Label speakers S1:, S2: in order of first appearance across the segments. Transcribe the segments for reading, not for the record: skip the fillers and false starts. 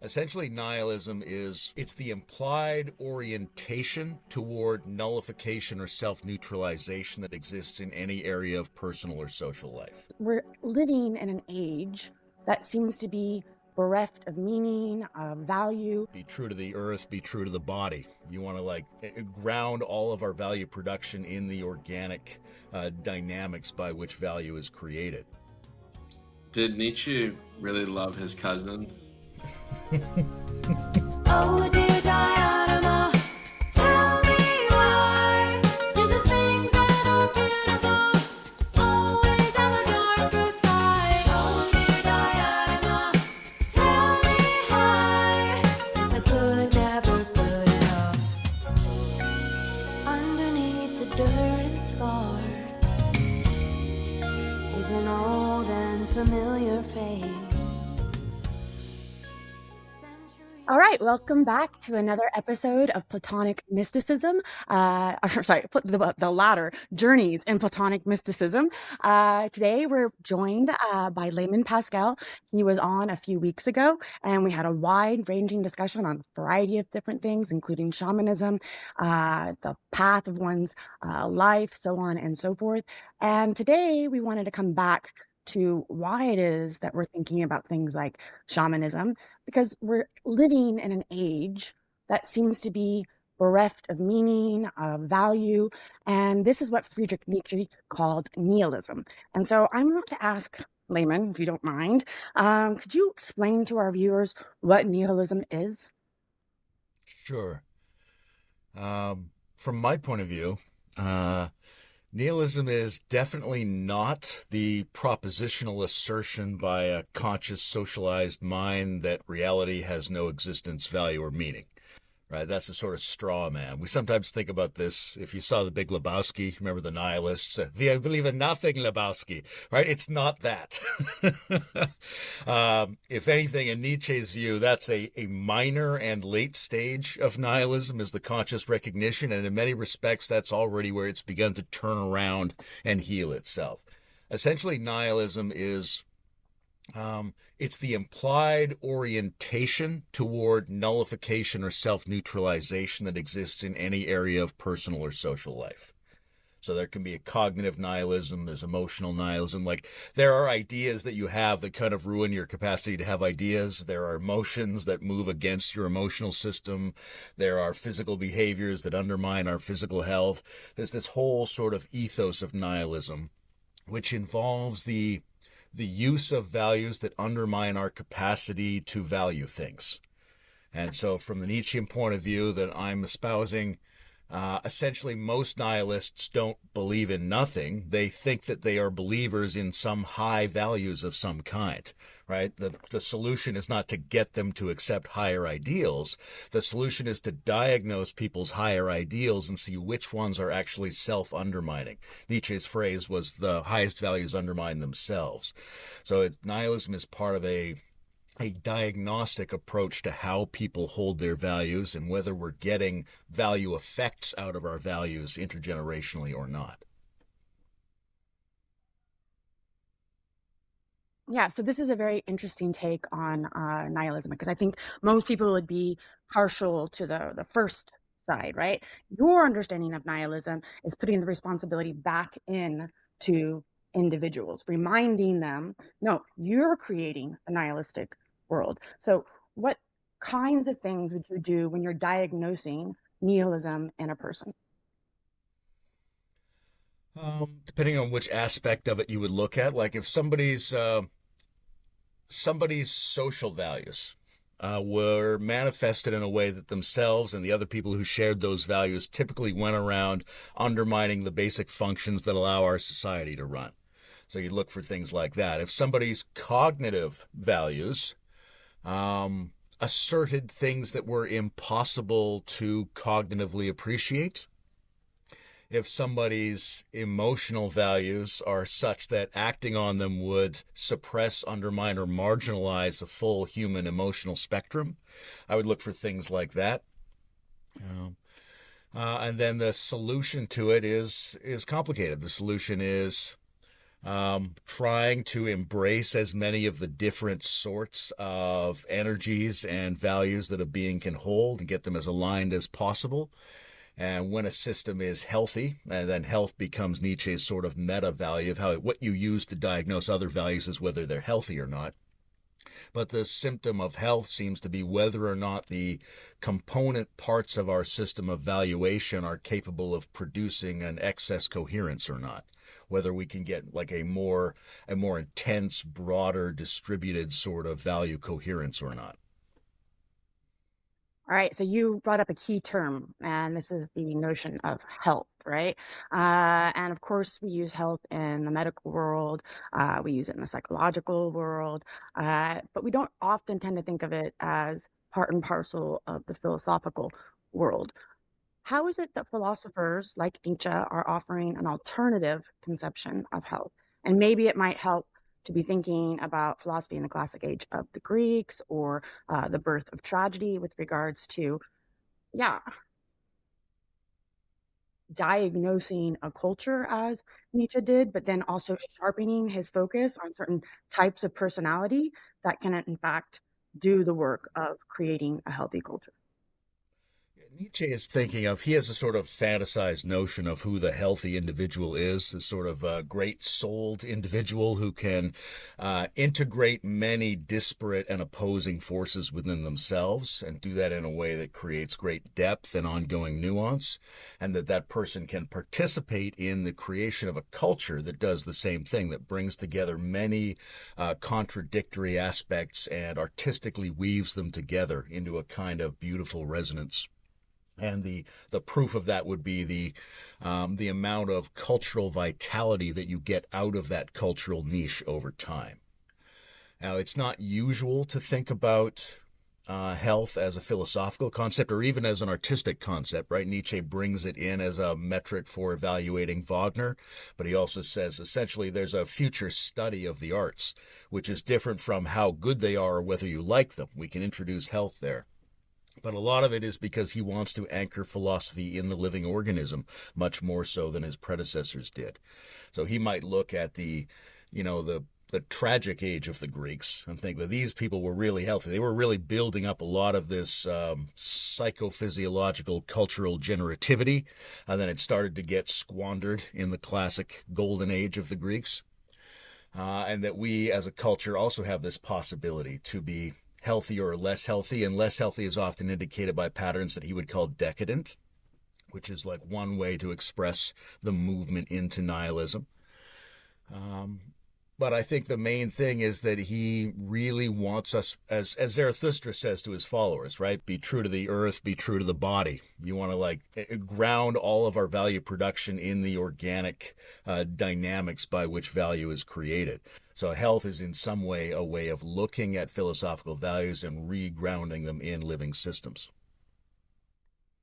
S1: Essentially, nihilism it's the implied orientation toward nullification or self-neutralization that exists in any area of personal or social life.
S2: We're living in an age that seems to be bereft of meaning, of value.
S1: Be true to the earth, be true to the body. You want to ground all of our value production in the organic dynamics by which value is created.
S3: Did Nietzsche really love his cousin?
S4: Oh dear Diotima, tell me why do the things that are beautiful always have a darker side? Oh dear Diotima, tell me why is the good never good enough? Underneath the dirt and scar is an old and familiar face.
S2: All right, welcome back to another episode of Platonic Mysticism. The latter, Journeys in Platonic Mysticism. Today we're joined by Layman Pascal. He was on a few weeks ago, and we had a wide-ranging discussion on a variety of different things, including shamanism, the path of one's life, so on and so forth. And today we wanted to come back to why it is that we're thinking about things like shamanism, because we're living in an age that seems to be bereft of meaning, of value, and this is what Friedrich Nietzsche called nihilism. And so I'm going to ask Layman, if you don't mind, could you explain to our viewers what nihilism is?
S1: Sure. From my point of view, nihilism is definitely not the propositional assertion by a conscious socialized mind that reality has no existence, value, or meaning. Right? That's a sort of straw man. We sometimes think about this. If you saw The Big Lebowski, remember the nihilists? We believe in nothing, Lebowski. Right? It's not that. If anything, in Nietzsche's view, that's a minor and late stage of nihilism is the conscious recognition. And in many respects, that's already where it's begun to turn around and heal itself. Essentially, nihilism is it's the implied orientation toward nullification or self-neutralization that exists in any area of personal or social life. So there can be a cognitive nihilism, there's emotional nihilism. Like there are ideas that you have that kind of ruin your capacity to have ideas. There are emotions that move against your emotional system. There are physical behaviors that undermine our physical health. There's this whole sort of ethos of nihilism, which involves the use of values that undermine our capacity to value things. And so from the Nietzschean point of view that I'm espousing, essentially most nihilists don't believe in nothing. They think that they are believers in some high values of some kind, right? The solution is not to get them to accept higher ideals. The solution is to diagnose people's higher ideals and see which ones are actually self-undermining. Nietzsche's phrase was the highest values undermine themselves. So nihilism is part of a diagnostic approach to how people hold their values and whether we're getting value effects out of our values intergenerationally or not.
S2: Yeah, so this is a very interesting take on nihilism, because I think most people would be partial to the first side, right? Your understanding of nihilism is putting the responsibility back in to individuals, reminding them, no, you're creating a nihilistic world. So what kinds of things would you do when you're diagnosing nihilism in a person?
S1: Depending on which aspect of it you would look at, like if somebody's social values were manifested in a way that themselves and the other people who shared those values typically went around undermining the basic functions that allow our society to run. So you look for things like that. If somebody's cognitive values asserted things that were impossible to cognitively appreciate, if somebody's emotional values are such that acting on them would suppress, undermine, or marginalize the full human emotional spectrum, I would look for things like that. And then the solution to it is complicated. The solution is trying to embrace as many of the different sorts of energies and values that a being can hold and get them as aligned as possible. And when a system is healthy, and then health becomes Nietzsche's sort of meta value of how what you use to diagnose other values is whether they're healthy or not. But the symptom of health seems to be whether or not the component parts of our system of valuation are capable of producing an excess coherence or not. Whether we can get like a more intense, broader, distributed sort of value coherence or not.
S2: All right, so you brought up a key term, and this is the notion of health, right? And of course, we use health in the medical world, we use it in the psychological world, but we don't often tend to think of it as part and parcel of the philosophical world. How is it that philosophers like Nietzsche are offering an alternative conception of health? And maybe it might help to be thinking about philosophy in the classic age of the Greeks or the birth of tragedy with regards to, yeah, diagnosing a culture as Nietzsche did, but then also sharpening his focus on certain types of personality that can, in fact, do the work of creating a healthy culture.
S1: Nietzsche is thinking of, he has a sort of fantasized notion of who the healthy individual is, this sort of great-souled individual who can integrate many disparate and opposing forces within themselves and do that in a way that creates great depth and ongoing nuance, and that person can participate in the creation of a culture that does the same thing, that brings together many contradictory aspects and artistically weaves them together into a kind of beautiful resonance. And the proof of that would be the amount of cultural vitality that you get out of that cultural niche over time. Now, it's not usual to think about health as a philosophical concept or even as an artistic concept, right? Nietzsche brings it in as a metric for evaluating Wagner, but he also says essentially there's a future study of the arts, which is different from how good they are or whether you like them. We can introduce health there. But a lot of it is because he wants to anchor philosophy in the living organism, much more so than his predecessors did. So he might look at the tragic age of the Greeks and think that these people were really healthy. They were really building up a lot of this psychophysiological cultural generativity, and then it started to get squandered in the classic golden age of the Greeks. And that we as a culture also have this possibility to be healthy or less healthy, and less healthy is often indicated by patterns that he would call decadent, which is like one way to express the movement into nihilism. But I think the main thing is that he really wants us, as Zarathustra says to his followers, right? Be true to the earth, be true to the body. You want to ground all of our value production in the organic dynamics by which value is created. So health is in some way a way of looking at philosophical values and regrounding them in living systems.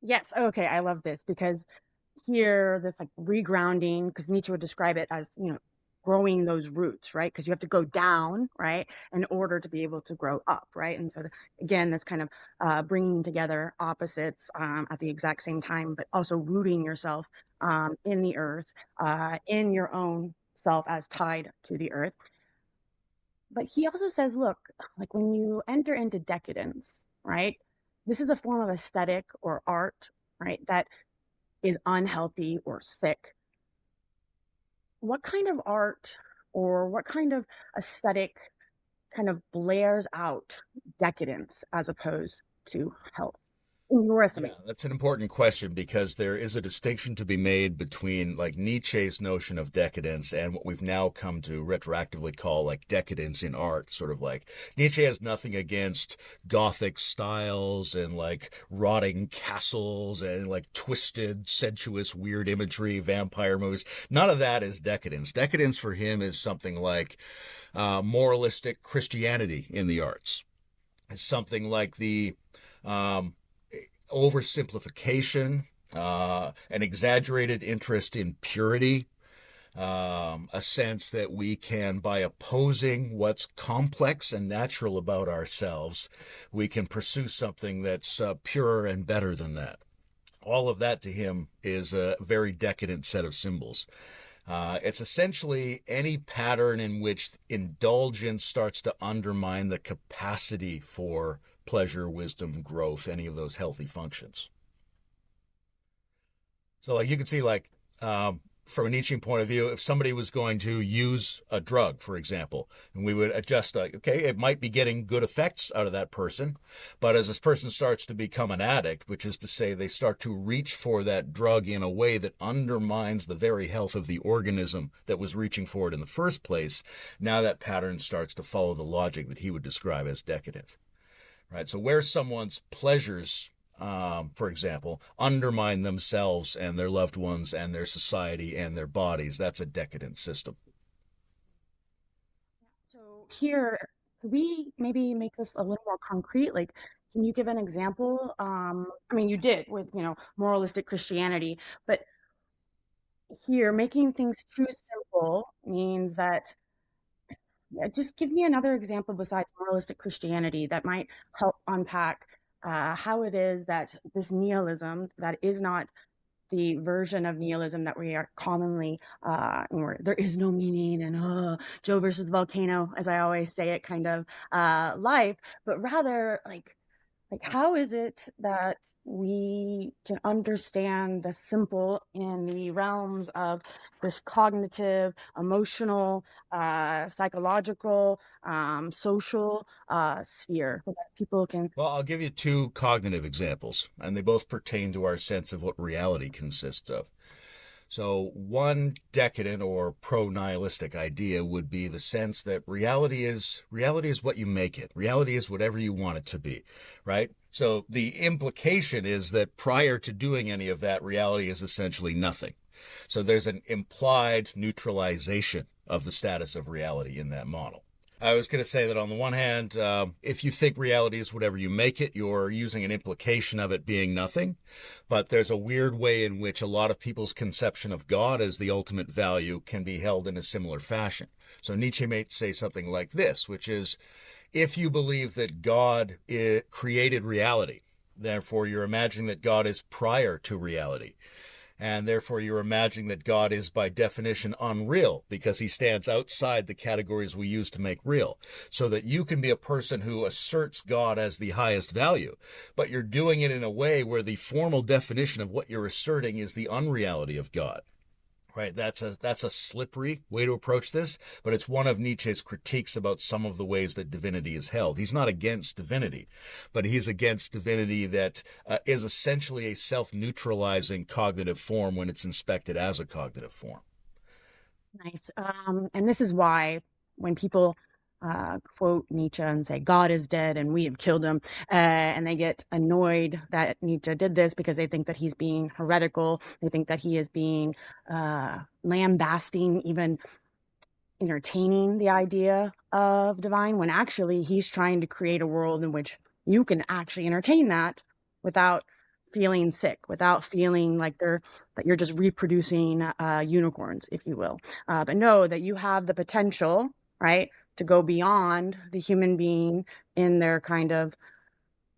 S2: Yes, okay, I love this because here, this like regrounding, because Nietzsche would describe it as, growing those roots, right? Because you have to go down, right, in order to be able to grow up, right? And so, again, this kind of bringing together opposites at the exact same time, but also rooting yourself in the earth, in your own self as tied to the earth. But he also says, look, like when you enter into decadence, right, this is a form of aesthetic or art, right, that is unhealthy or sick. What kind of art or what kind of aesthetic kind of blares out decadence as opposed to health, in your estimation?
S1: Yeah, that's an important question because there is a distinction to be made between like Nietzsche's notion of decadence and what we've now come to retroactively call like decadence in art. Sort of like Nietzsche has nothing against Gothic styles and like rotting castles and like twisted, sensuous, weird imagery, vampire movies. None of that is decadence. Decadence for him is something like moralistic Christianity in the arts. It's something like the oversimplification, an exaggerated interest in purity, a sense that we can, by opposing what's complex and natural about ourselves, we can pursue something that's purer and better than that. All of that to him is a very decadent set of symbols. It's essentially any pattern in which indulgence starts to undermine the capacity for pleasure, wisdom, growth, any of those healthy functions. So, like, you can see, like, from a Nietzschean point of view, if somebody was going to use a drug, for example, and we would adjust, like, okay, it might be getting good effects out of that person, but as this person starts to become an addict, which is to say they start to reach for that drug in a way that undermines the very health of the organism that was reaching for it in the first place, now that pattern starts to follow the logic that he would describe as decadent. Right? So where someone's pleasures, for example, undermine themselves and their loved ones and their society and their bodies, that's a decadent system.
S2: So here, could we maybe make this a little more concrete? Like, can you give an example? I mean, you did with, moralistic Christianity, but here, making things too simple means that, just give me another example besides moralistic Christianity that might help unpack how it is that this nihilism that is not the version of nihilism that we are commonly, where there is no meaning and Joe versus the volcano, as I always say it, kind of life, but rather like how is it that we can understand the simple in the realms of this cognitive, emotional, psychological, social sphere so that people can.
S1: Well, I'll give you two cognitive examples, and they both pertain to our sense of what reality consists of. So one decadent or pro-nihilistic idea would be the sense that reality is what you make it. Reality is whatever you want it to be, right? So the implication is that prior to doing any of that, reality is essentially nothing. So there's an implied neutralization of the status of reality in that model. I was going to say that on the one hand, if you think reality is whatever you make it, you're using an implication of it being nothing. But there's a weird way in which a lot of people's conception of God as the ultimate value can be held in a similar fashion. So Nietzsche may say something like this, which is, if you believe that God created reality, therefore you're imagining that God is prior to reality. And therefore you're imagining that God is by definition unreal because he stands outside the categories we use to make real. So that you can be a person who asserts God as the highest value, but you're doing it in a way where the formal definition of what you're asserting is the unreality of God. Right, that's a slippery way to approach this, but it's one of Nietzsche's critiques about some of the ways that divinity is held. He's not against divinity, but he's against divinity that is essentially a self-neutralizing cognitive form when it's inspected as a cognitive form.
S2: Nice. And this is why when people quote Nietzsche and say, God is dead and we have killed him, and they get annoyed that Nietzsche did this because they think that he's being heretical. They think that he is being lambasting, even entertaining the idea of divine, when actually he's trying to create a world in which you can actually entertain that without feeling sick, without feeling like that you're just reproducing unicorns, if you will. But know that you have the potential, right, to go beyond the human being in their kind of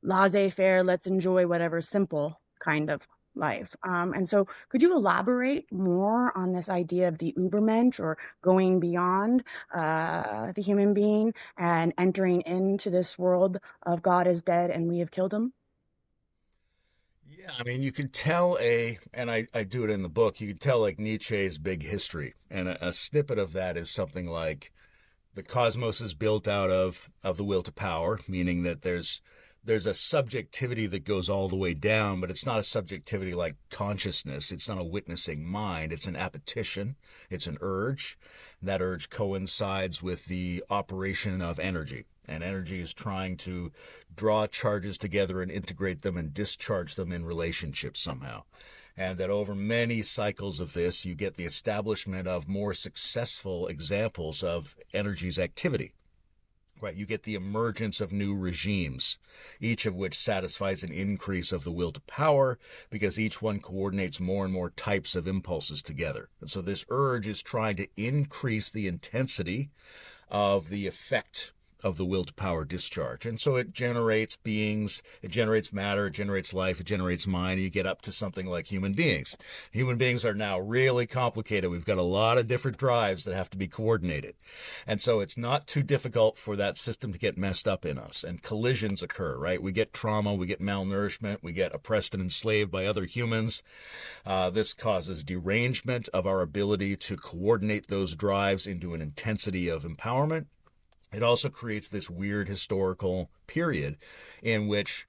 S2: laissez-faire, let's enjoy whatever simple kind of life. And so could you elaborate more on this idea of the Übermensch, or going beyond the human being and entering into this world of God is dead and we have killed him?
S1: Yeah, I mean, you can tell and I do it in the book, you can tell like Nietzsche's big history. And a snippet of that is something like, the cosmos is built out of the will to power, meaning that there's a subjectivity that goes all the way down, but it's not a subjectivity like consciousness. It's not a witnessing mind. It's an appetition. It's an urge. That urge coincides with the operation of energy. And energy is trying to draw charges together and integrate them and discharge them in relationships somehow. And that over many cycles of this, you get the establishment of more successful examples of energy's activity. Right, you get the emergence of new regimes, each of which satisfies an increase of the will to power because each one coordinates more and more types of impulses together. And so this urge is trying to increase the intensity of the effect of the will to power discharge. And so it generates beings, it generates matter, it generates life, it generates mind, and you get up to something like human beings. Human beings are now really complicated. We've got a lot of different drives that have to be coordinated. And so it's not too difficult for that system to get messed up in us, and collisions occur, right? We get trauma, we get malnourishment, we get oppressed and enslaved by other humans. This causes derangement of our ability to coordinate those drives into an intensity of empowerment. It also creates this weird historical period in which,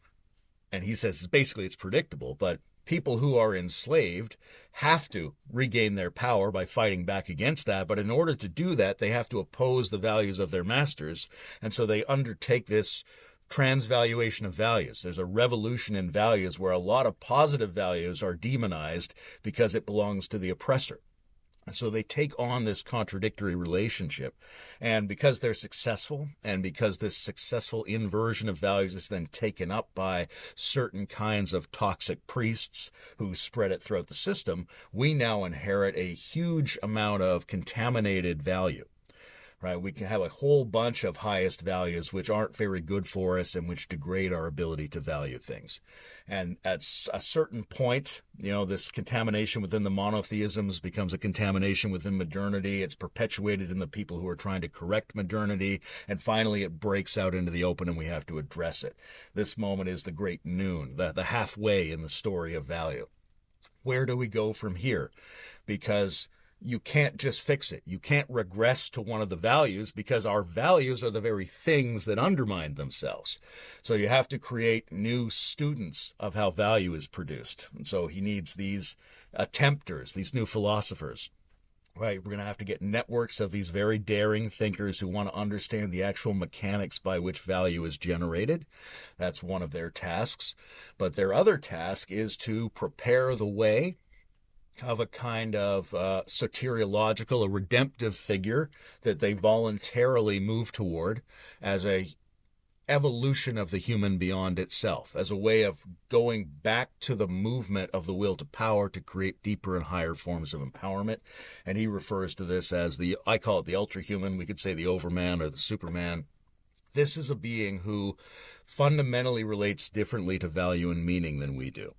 S1: and he says basically it's predictable, but people who are enslaved have to regain their power by fighting back against that. But in order to do that, they have to oppose the values of their masters. And so they undertake this transvaluation of values. There's a revolution in values where a lot of positive values are demonized because it belongs to the oppressor. So they take on this contradictory relationship. And because they're successful, and because this successful inversion of values is then taken up by certain kinds of toxic priests who spread it throughout the system, we now inherit a huge amount of contaminated value. Right, we can have a whole bunch of highest values which aren't very good for us and which degrade our ability to value things. And at a certain point, this contamination within the monotheisms becomes a contamination within modernity. It's perpetuated in the people who are trying to correct modernity. And finally, it breaks out into the open and we have to address it. This moment is the great noon, the halfway in the story of value. Where do we go from here? Because you can't just fix it. You can't regress to one of the values because our values are the very things that undermine themselves. So you have to create new students of how value is produced. And so he needs these attempters, these new philosophers. Right, we're going to have to get networks of these very daring thinkers who want to understand the actual mechanics by which value is generated. That's one of their tasks. But their other task is to prepare the way of a kind of soteriological, a redemptive figure that they voluntarily move toward as a evolution of the human beyond itself, as a way of going back to the movement of the will to power to create deeper and higher forms of empowerment. And he refers to this as I call it the ultra-human, we could say the overman or the superman. This is a being who fundamentally relates differently to value and meaning than we do.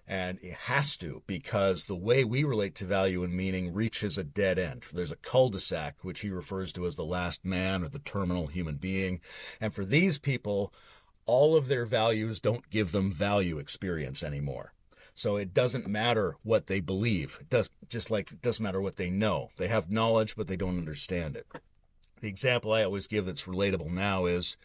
S1: And it has to, because the way we relate to value and meaning reaches a dead end. There's a cul-de-sac, which he refers to as the last man or the terminal human being. And for these people, all of their values don't give them value experience anymore. So it doesn't matter what they believe. It doesn't matter what they know. They have knowledge, but they don't understand it. The example I always give that's relatable now is,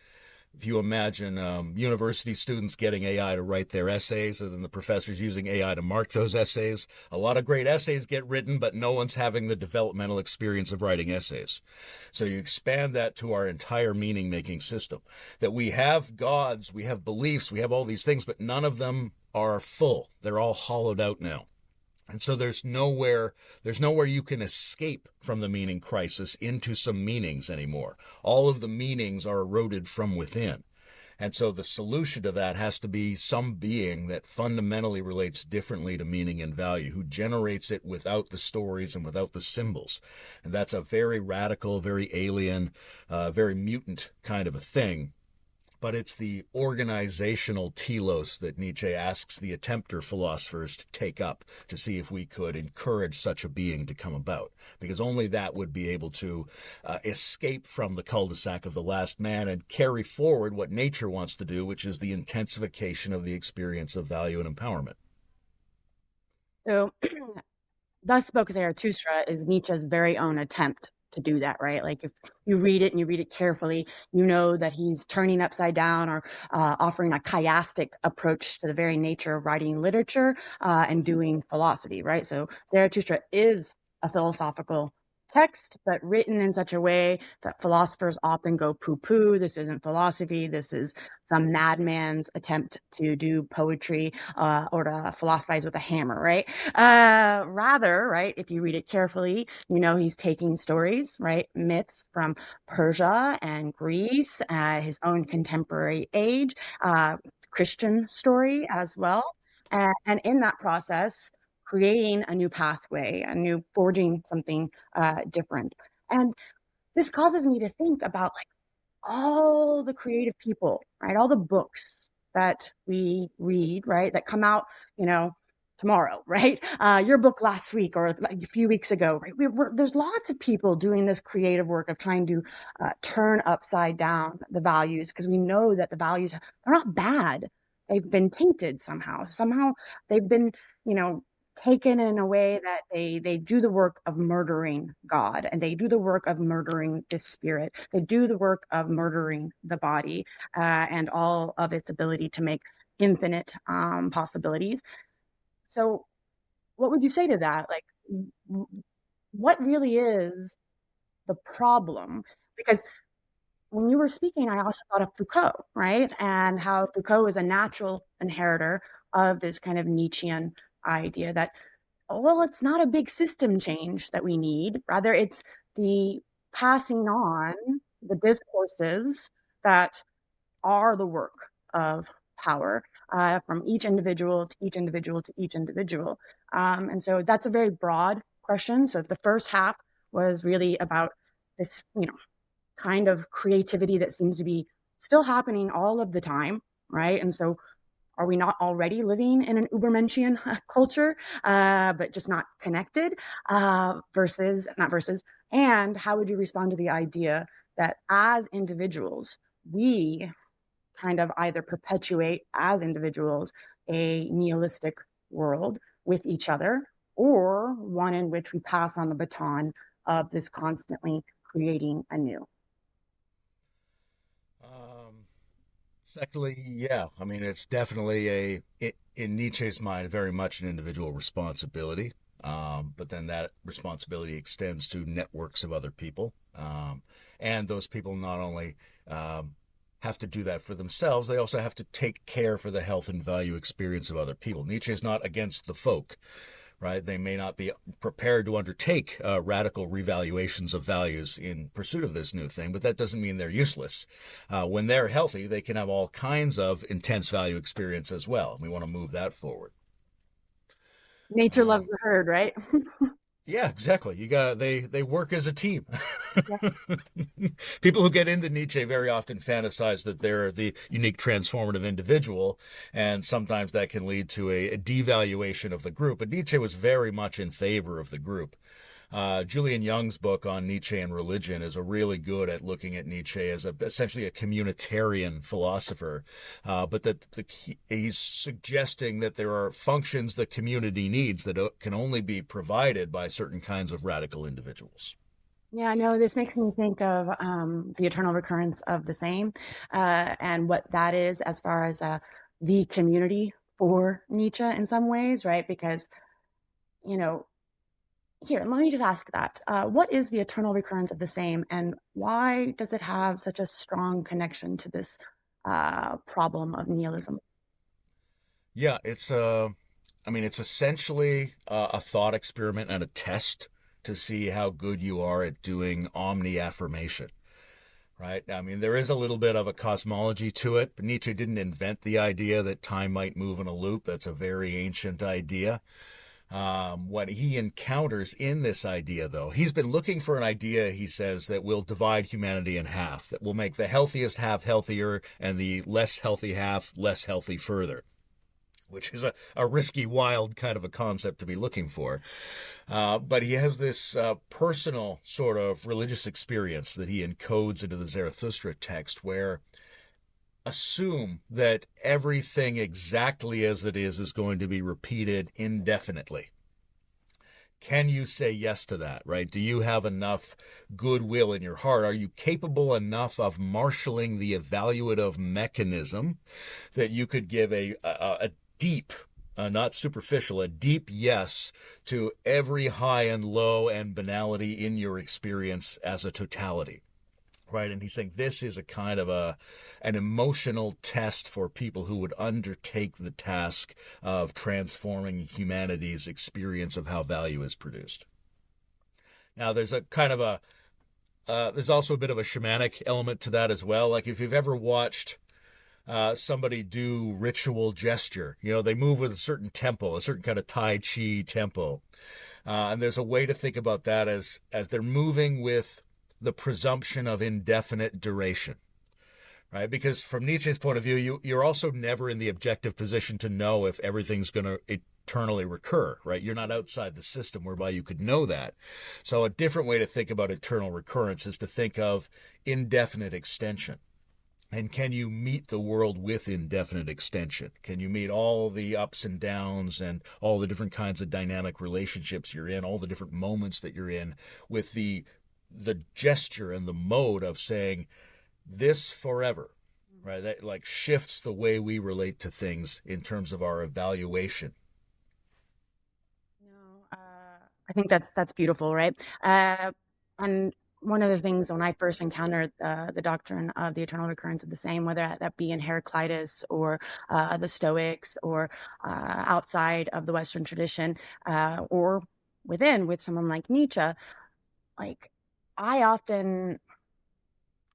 S1: if you imagine university students getting AI to write their essays and then the professors using AI to mark those essays, a lot of great essays get written, but no one's having the developmental experience of writing essays. So you expand that to our entire meaning-making system, that we have gods, we have beliefs, we have all these things, but none of them are full. They're all hollowed out now. And so there's nowhere you can escape from the meaning crisis into some meanings anymore. All of the meanings are eroded from within. And so the solution to that has to be some being that fundamentally relates differently to meaning and value, who generates it without the stories and without the symbols. And that's a very radical, very alien, very mutant kind of a thing. But it's the organizational telos that Nietzsche asks the attempter philosophers to take up to see if we could encourage such a being to come about, because only that would be able to escape from the cul-de-sac of the last man and carry forward what nature wants to do, which is the intensification of the experience of value and empowerment.
S2: So, Thus Spoke Zarathustra is Nietzsche's very own attempt to do that, right? Like if you read it and you read it carefully, you know that he's turning upside down or offering a chiastic approach to the very nature of writing literature and doing philosophy, right? So Zarathustra is a philosophical text, but written in such a way that philosophers often go poo-poo. This isn't philosophy. This is some madman's attempt to do poetry or to philosophize with a hammer, right? Rather, right, if you read it carefully, you know he's taking stories, right, myths from Persia and Greece, his own contemporary age, Christian story as well. And in that process, creating a new pathway, forging something different. And this causes me to think about, like, all the creative people, right? All the books that we read, right? That come out, tomorrow, right? Your book last week or a few weeks ago, right? There's lots of people doing this creative work of trying to turn upside down the values, because we know that the values are not bad. They've been tainted somehow. Somehow they've been, taken in a way that they do the work of murdering God, and they do the work of murdering the spirit. They do the work of murdering the body and all of its ability to make infinite possibilities. So what would you say to that? Like, what really is the problem? Because when you were speaking, I also thought of Foucault, right? And how Foucault is a natural inheritor of this kind of Nietzschean idea that, well, it's not a big system change that we need. Rather, it's the passing on the discourses that are the work of power from each individual to each individual to each individual. And so that's a very broad question. So the first half was really about this, kind of creativity that seems to be still happening all of the time, right? And so are we not already living in an Übermenschian culture, but just not connected? Not versus. And how would you respond to the idea that as individuals, we kind of either perpetuate as individuals a nihilistic world with each other, or one in which we pass on the baton of this constantly creating anew?
S1: Secondly, yeah, I mean, it's definitely in Nietzsche's mind, very much an individual responsibility. But then that responsibility extends to networks of other people. And those people not only have to do that for themselves, they also have to take care for the health and value experience of other people. Nietzsche is not against the folk, right? They may not be prepared to undertake radical revaluations of values in pursuit of this new thing, but that doesn't mean they're useless. When they're healthy, they can have all kinds of intense value experience as well. We want to move that forward.
S2: Nature loves the herd, right?
S1: Yeah, exactly. They work as a team.
S2: Yeah.
S1: People who get into Nietzsche very often fantasize that they're the unique transformative individual, and sometimes that can lead to a devaluation of the group. But Nietzsche was very much in favor of the group. Julian Young's book on Nietzsche and religion is really good at looking at Nietzsche as essentially a communitarian philosopher, but that he's suggesting that there are functions the community needs that can only be provided by certain kinds of radical individuals.
S2: Yeah, no, this makes me think of the eternal recurrence of the same, and what that is as far as the community for Nietzsche in some ways, right? Because, here, let me just ask that. What is the eternal recurrence of the same, and why does it have such a strong connection to this problem of nihilism?
S1: Yeah, it's essentially a thought experiment and a test to see how good you are at doing omni-affirmation, right? I mean, there is a little bit of a cosmology to it, but Nietzsche didn't invent the idea that time might move in a loop. That's a very ancient idea. What he encounters in this idea, though, he's been looking for an idea, he says, that will divide humanity in half, that will make the healthiest half healthier and the less healthy half less healthy further, which is a risky, wild kind of a concept to be looking for. But he has this personal sort of religious experience that he encodes into the Zarathustra text, where assume that everything exactly as it is going to be repeated indefinitely. Can you say yes to that, right? Do you have enough goodwill in your heart? Are you capable enough of marshaling the evaluative mechanism that you could give a deep, not superficial, a deep yes to every high and low and banality in your experience as a totality? Right, and he's saying this is a kind of an emotional test for people who would undertake the task of transforming humanity's experience of how value is produced. Now, there's a kind of there's also a bit of a shamanic element to that as well. Like if you've ever watched somebody do ritual gesture, they move with a certain tempo, a certain kind of Tai Chi tempo, and there's a way to think about that as they're moving with the presumption of indefinite duration, right? Because from Nietzsche's point of view, you're also never in the objective position to know if everything's going to eternally recur, right? You're not outside the system whereby you could know that. So a different way to think about eternal recurrence is to think of indefinite extension. And can you meet the world with indefinite extension? Can you meet all the ups and downs and all the different kinds of dynamic relationships you're in, all the different moments that you're in, with the gesture and the mode of saying this forever, right? That like shifts the way we relate to things in terms of our evaluation.
S2: No, I think that's beautiful, right? And one of the things when I first encountered the doctrine of the eternal recurrence of the same, whether that be in Heraclitus or the Stoics or outside of the Western tradition or within with someone like Nietzsche, like I often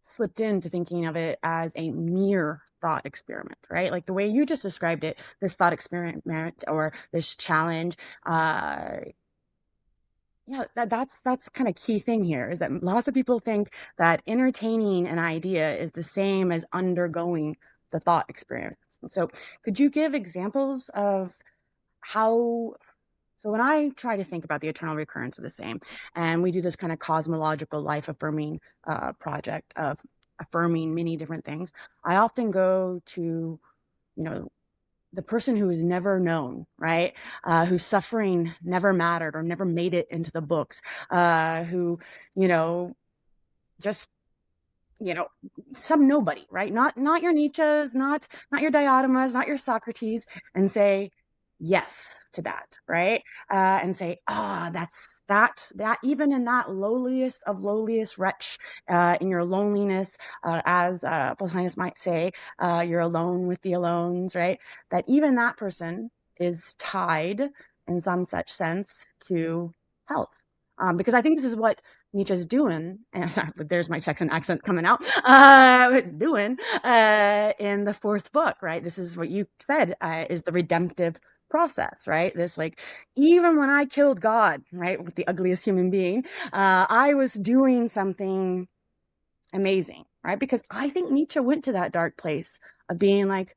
S2: slipped into thinking of it as a mere thought experiment, right? Like the way you just described it, this thought experiment or this challenge, yeah, that's kind of key thing here is that lots of people think that entertaining an idea is the same as undergoing the thought experience. So could you give examples of how, so when I try to think about the eternal recurrence of the same, and we do this kind of cosmological life affirming project of affirming many different things, I often go to, the person who is never known, right? Whose suffering never mattered or never made it into the books, who, just, some nobody, right? Not your Nietzsche's, not your Diotimas, not your Socrates, and say yes to that, right? And say, that's that even in that lowliest of lowliest wretch, in your loneliness, as Plotinus might say, you're alone with the alones, right? That even that person is tied in some such sense to health. Because I think this is what Nietzsche's doing, and sorry, there's my Texan accent coming out, doing in the fourth book, right? This is what you said is the redemptive process, right? This like, even when I killed God, right, with the ugliest human being, I was doing something amazing, right? Because I think Nietzsche went to that dark place of being like,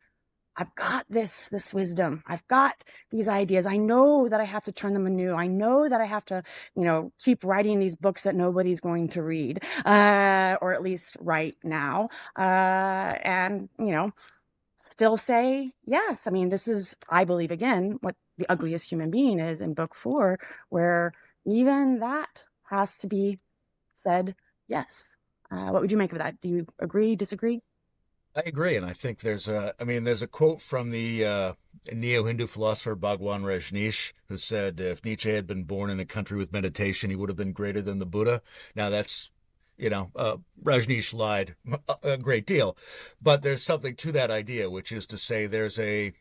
S2: I've got this wisdom. I've got these ideas. I know that I have to turn them anew. I know that I have to, keep writing these books that nobody's going to read, or at least right now. And, still say, yes. I mean, this is, I believe, again, what the ugliest human being is in book 4, where even that has to be said, yes. What would you make of that? Do you agree, disagree?
S1: I agree, and I think there's a quote from the neo-Hindu philosopher Bhagwan Rajneesh, who said if Nietzsche had been born in a country with meditation, he would have been greater than the Buddha. Now that's, Rajneesh lied a great deal, but there's something to that idea, which is to say there's a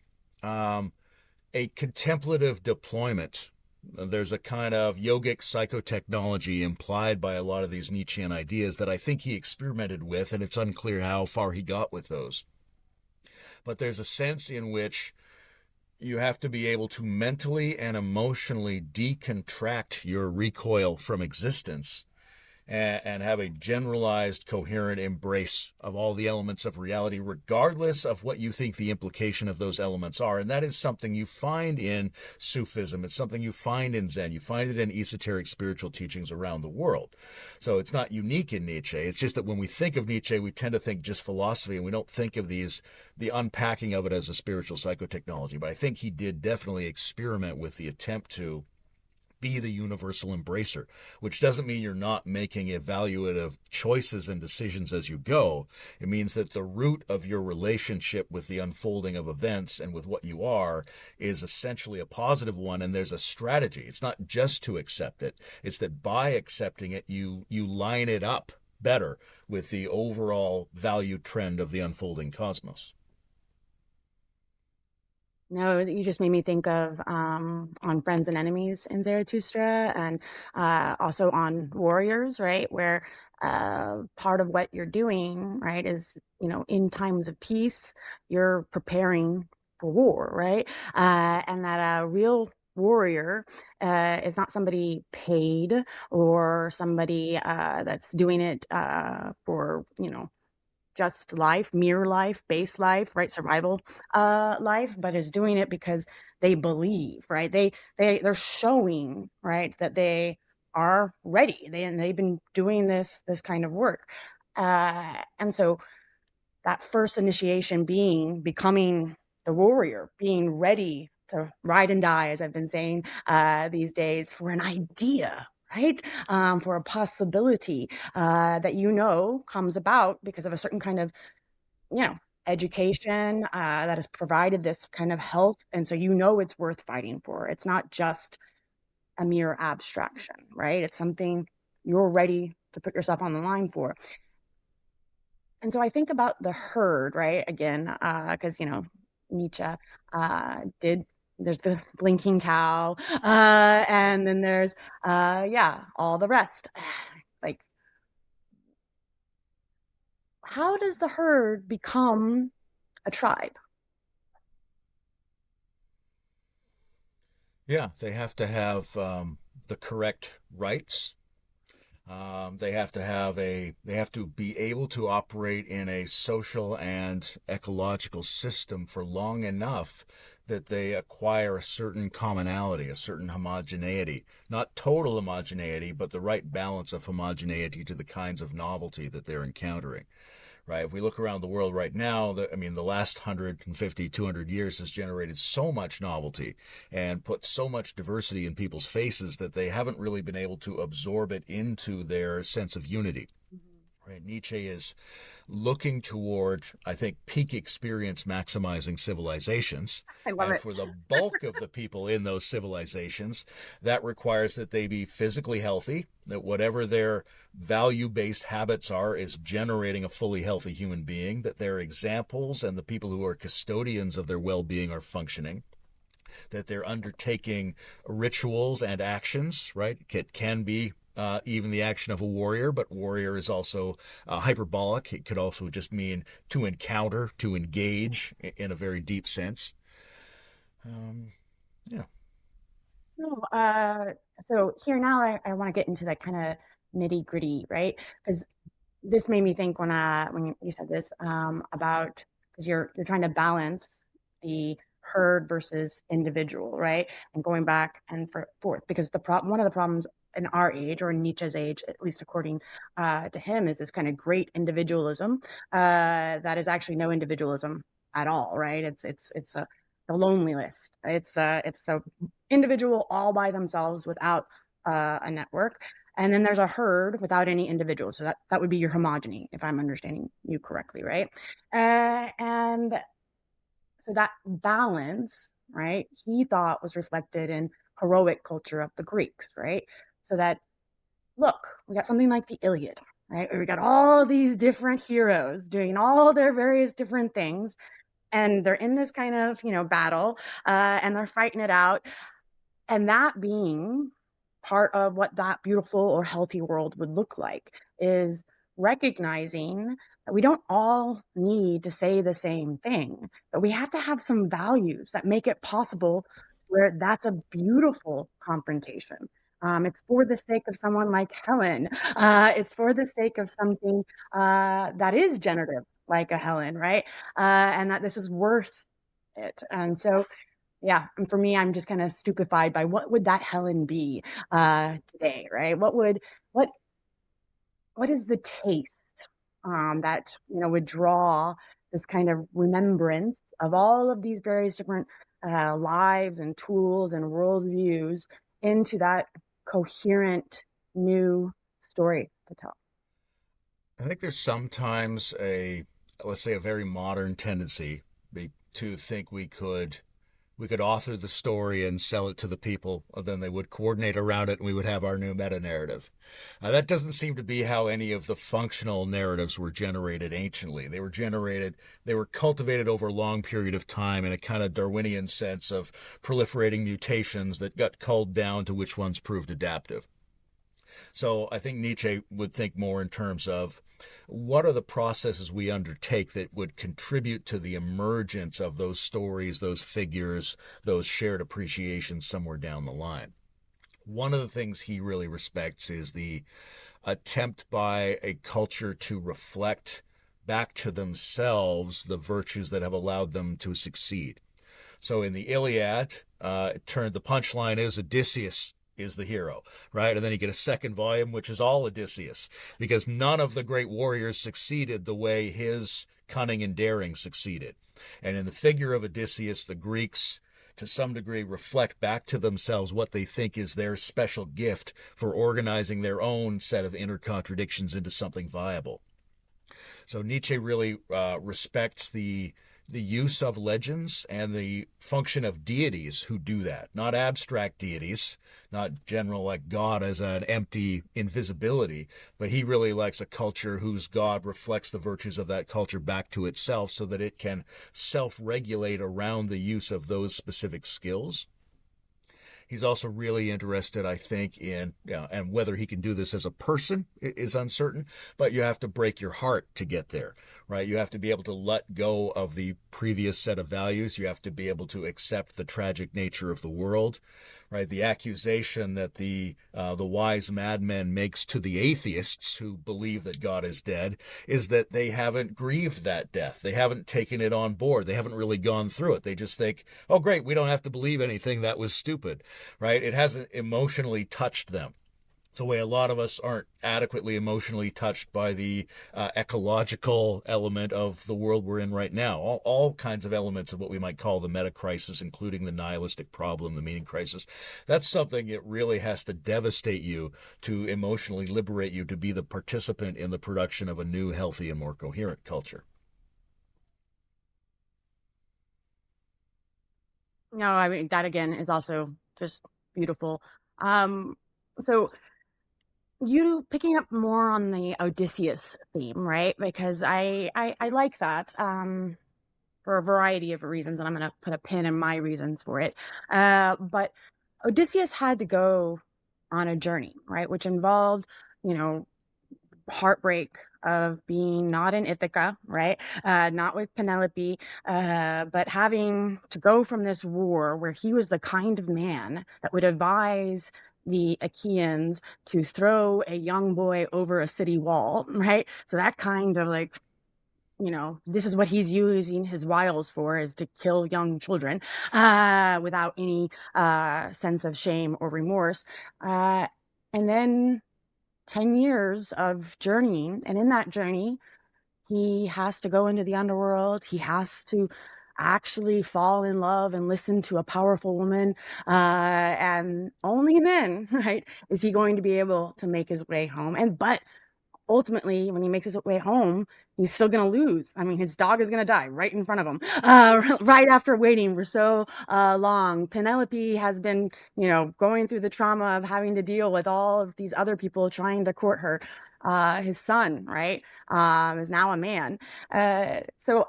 S1: contemplative deployment. There's a kind of yogic psychotechnology implied by a lot of these Nietzschean ideas that I think he experimented with, and it's unclear how far he got with those. But there's a sense in which you have to be able to mentally and emotionally decontract your recoil from existence and have a generalized, coherent embrace of all the elements of reality, regardless of what you think the implication of those elements are. And that is something you find in Sufism. It's something you find in Zen. You find it in esoteric spiritual teachings around the world. So it's not unique in Nietzsche. It's just that when we think of Nietzsche, we tend to think just philosophy, and we don't think of the unpacking of it as a spiritual psychotechnology. But I think he did definitely experiment with the attempt to be the universal embracer, which doesn't mean you're not making evaluative choices and decisions as you go. It means that the root of your relationship with the unfolding of events and with what you are is essentially a positive one, and there's a strategy. It's not just to accept it. It's that by accepting it, you line it up better with the overall value trend of the unfolding cosmos.
S2: No, you just made me think of on Friends and Enemies in Zarathustra, and also on Warriors, right? Where part of what you're doing, right, is, in times of peace, you're preparing for war, right? And that a real warrior is not somebody paid or somebody that's doing it for, just life, mere life, base life, right? Survival life, but is doing it because they believe, right? They're showing, right, that they are ready. They've been doing this kind of work. And so that first initiation being becoming the warrior, being ready to ride and die, as I've been saying these days, for an idea, right? For a possibility that comes about because of a certain kind of, education that has provided this kind of health. And so it's worth fighting for. It's not just a mere abstraction, right? It's something you're ready to put yourself on the line for. And so I think about the herd, right? Again, because, Nietzsche there's the blinking cow, and then there's, all the rest. Like, how does the herd become a tribe?
S1: Yeah, they have to have the correct rights. They have to be able to operate in a social and ecological system for long enough that they acquire a certain commonality, a certain homogeneity. Not total homogeneity, but the right balance of homogeneity to the kinds of novelty that they're encountering. Right? If we look around the world right now, the last 150, 200 years has generated so much novelty and put so much diversity in people's faces that they haven't really been able to absorb it into their sense of unity. Right? Nietzsche is looking toward, I think, peak experience maximizing civilizations.
S2: I love
S1: And
S2: it.
S1: for the bulk of the people in those civilizations, that requires that they be physically healthy, that whatever their value-based habits are is generating a fully healthy human being, that their examples and the people who are custodians of their well-being are functioning, that they're undertaking rituals and actions, right? It can be even the action of a warrior, but warrior is also hyperbolic. It could also just mean to encounter, to engage in a very deep sense. Yeah.
S2: No, so here now I want to get into that kind of nitty gritty, right? Because this made me think when you said this about, because you're trying to balance the herd versus individual, right? And going back and forth, because one of the problems in our age, or in Nietzsche's age, at least according to him, is this kind of great individualism that is actually no individualism at all, right? It's the lonely list. It's the individual all by themselves without a network. And then there's a herd without any individual. So that would be your homogeny, if I'm understanding you correctly, right? And so that balance, right, he thought was reflected in heroic culture of the Greeks, right? So that, look, we got something like the Iliad, right? Where we got all these different heroes doing all their various different things. And they're in this kind of, battle, and they're fighting it out. And that being part of what that beautiful or healthy world would look like is recognizing that we don't all need to say the same thing, but we have to have some values that make it possible where that's a beautiful confrontation. It's for the sake of someone like Helen. It's for the sake of something that is generative, like a Helen, right? And that this is worth it. And so, yeah, and for me, I'm just kind of stupefied by what would that Helen be today, right? What is the taste that would draw this kind of remembrance of all of these various different lives and tools and worldviews into that coherent new story to tell?
S1: I think there's sometimes let's say, a very modern tendency to think we could author the story and sell it to the people, and then they would coordinate around it and we would have our new meta-narrative. That doesn't seem to be how any of the functional narratives were generated anciently. They were cultivated over a long period of time in a kind of Darwinian sense of proliferating mutations that got culled down to which ones proved adaptive. So I think Nietzsche would think more in terms of what are the processes we undertake that would contribute to the emergence of those stories, those figures, those shared appreciations somewhere down the line. One of the things he really respects is the attempt by a culture to reflect back to themselves the virtues that have allowed them to succeed. So in the Iliad, the punchline is Odysseus is the hero, right? And then you get a second volume, which is all Odysseus, because none of the great warriors succeeded the way his cunning and daring succeeded. And in the figure of Odysseus, the Greeks, to some degree, reflect back to themselves what they think is their special gift for organizing their own set of inner contradictions into something viable. So Nietzsche really respects the use of legends and the function of deities who do that. Not abstract deities, not general like God as an empty invisibility, but he really likes a culture whose God reflects the virtues of that culture back to itself so that it can self-regulate around the use of those specific skills. He's also really interested, I think, in, and whether he can do this as a person is uncertain, but you have to break your heart to get there, right? You have to be able to let go of the previous set of values. You have to be able to accept the tragic nature of the world, right? The accusation that the wise madman makes to the atheists who believe that God is dead is that they haven't grieved that death. They haven't taken it on board. They haven't really gone through it. They just think, oh, great, we don't have to believe anything. That was stupid, right? It hasn't emotionally touched them. The way a lot of us aren't adequately emotionally touched by the ecological element of the world we're in right now. All kinds of elements of what we might call the meta crisis, including the nihilistic problem, the meaning crisis. That's something it really has to devastate you to emotionally liberate you to be the participant in the production of a new, healthy, and more coherent culture.
S2: No, I mean, that again is also just beautiful. So you picking up more on the Odysseus theme, right? Because I like that for a variety of reasons, and I'm going to put a pin in my reasons for it. But Odysseus had to go on a journey, right? Which involved, heartbreak of being not in Ithaca, right? Not with Penelope, but having to go from this war where he was the kind of man that would advise the Achaeans to throw a young boy over a city wall, right? So that kind of like, this is what he's using his wiles for, is to kill young children without any sense of shame or remorse. And then 10 years of journeying. And in that journey, he has to go into the underworld. He has to actually fall in love and listen to a powerful woman. And only then, right, is he going to be able to make his way home. But ultimately, when he makes his way home, he's still going to lose. I mean, his dog is going to die right in front of him, right after waiting for so long. Penelope has been, going through the trauma of having to deal with all of these other people trying to court her. His son, right, is now a man. So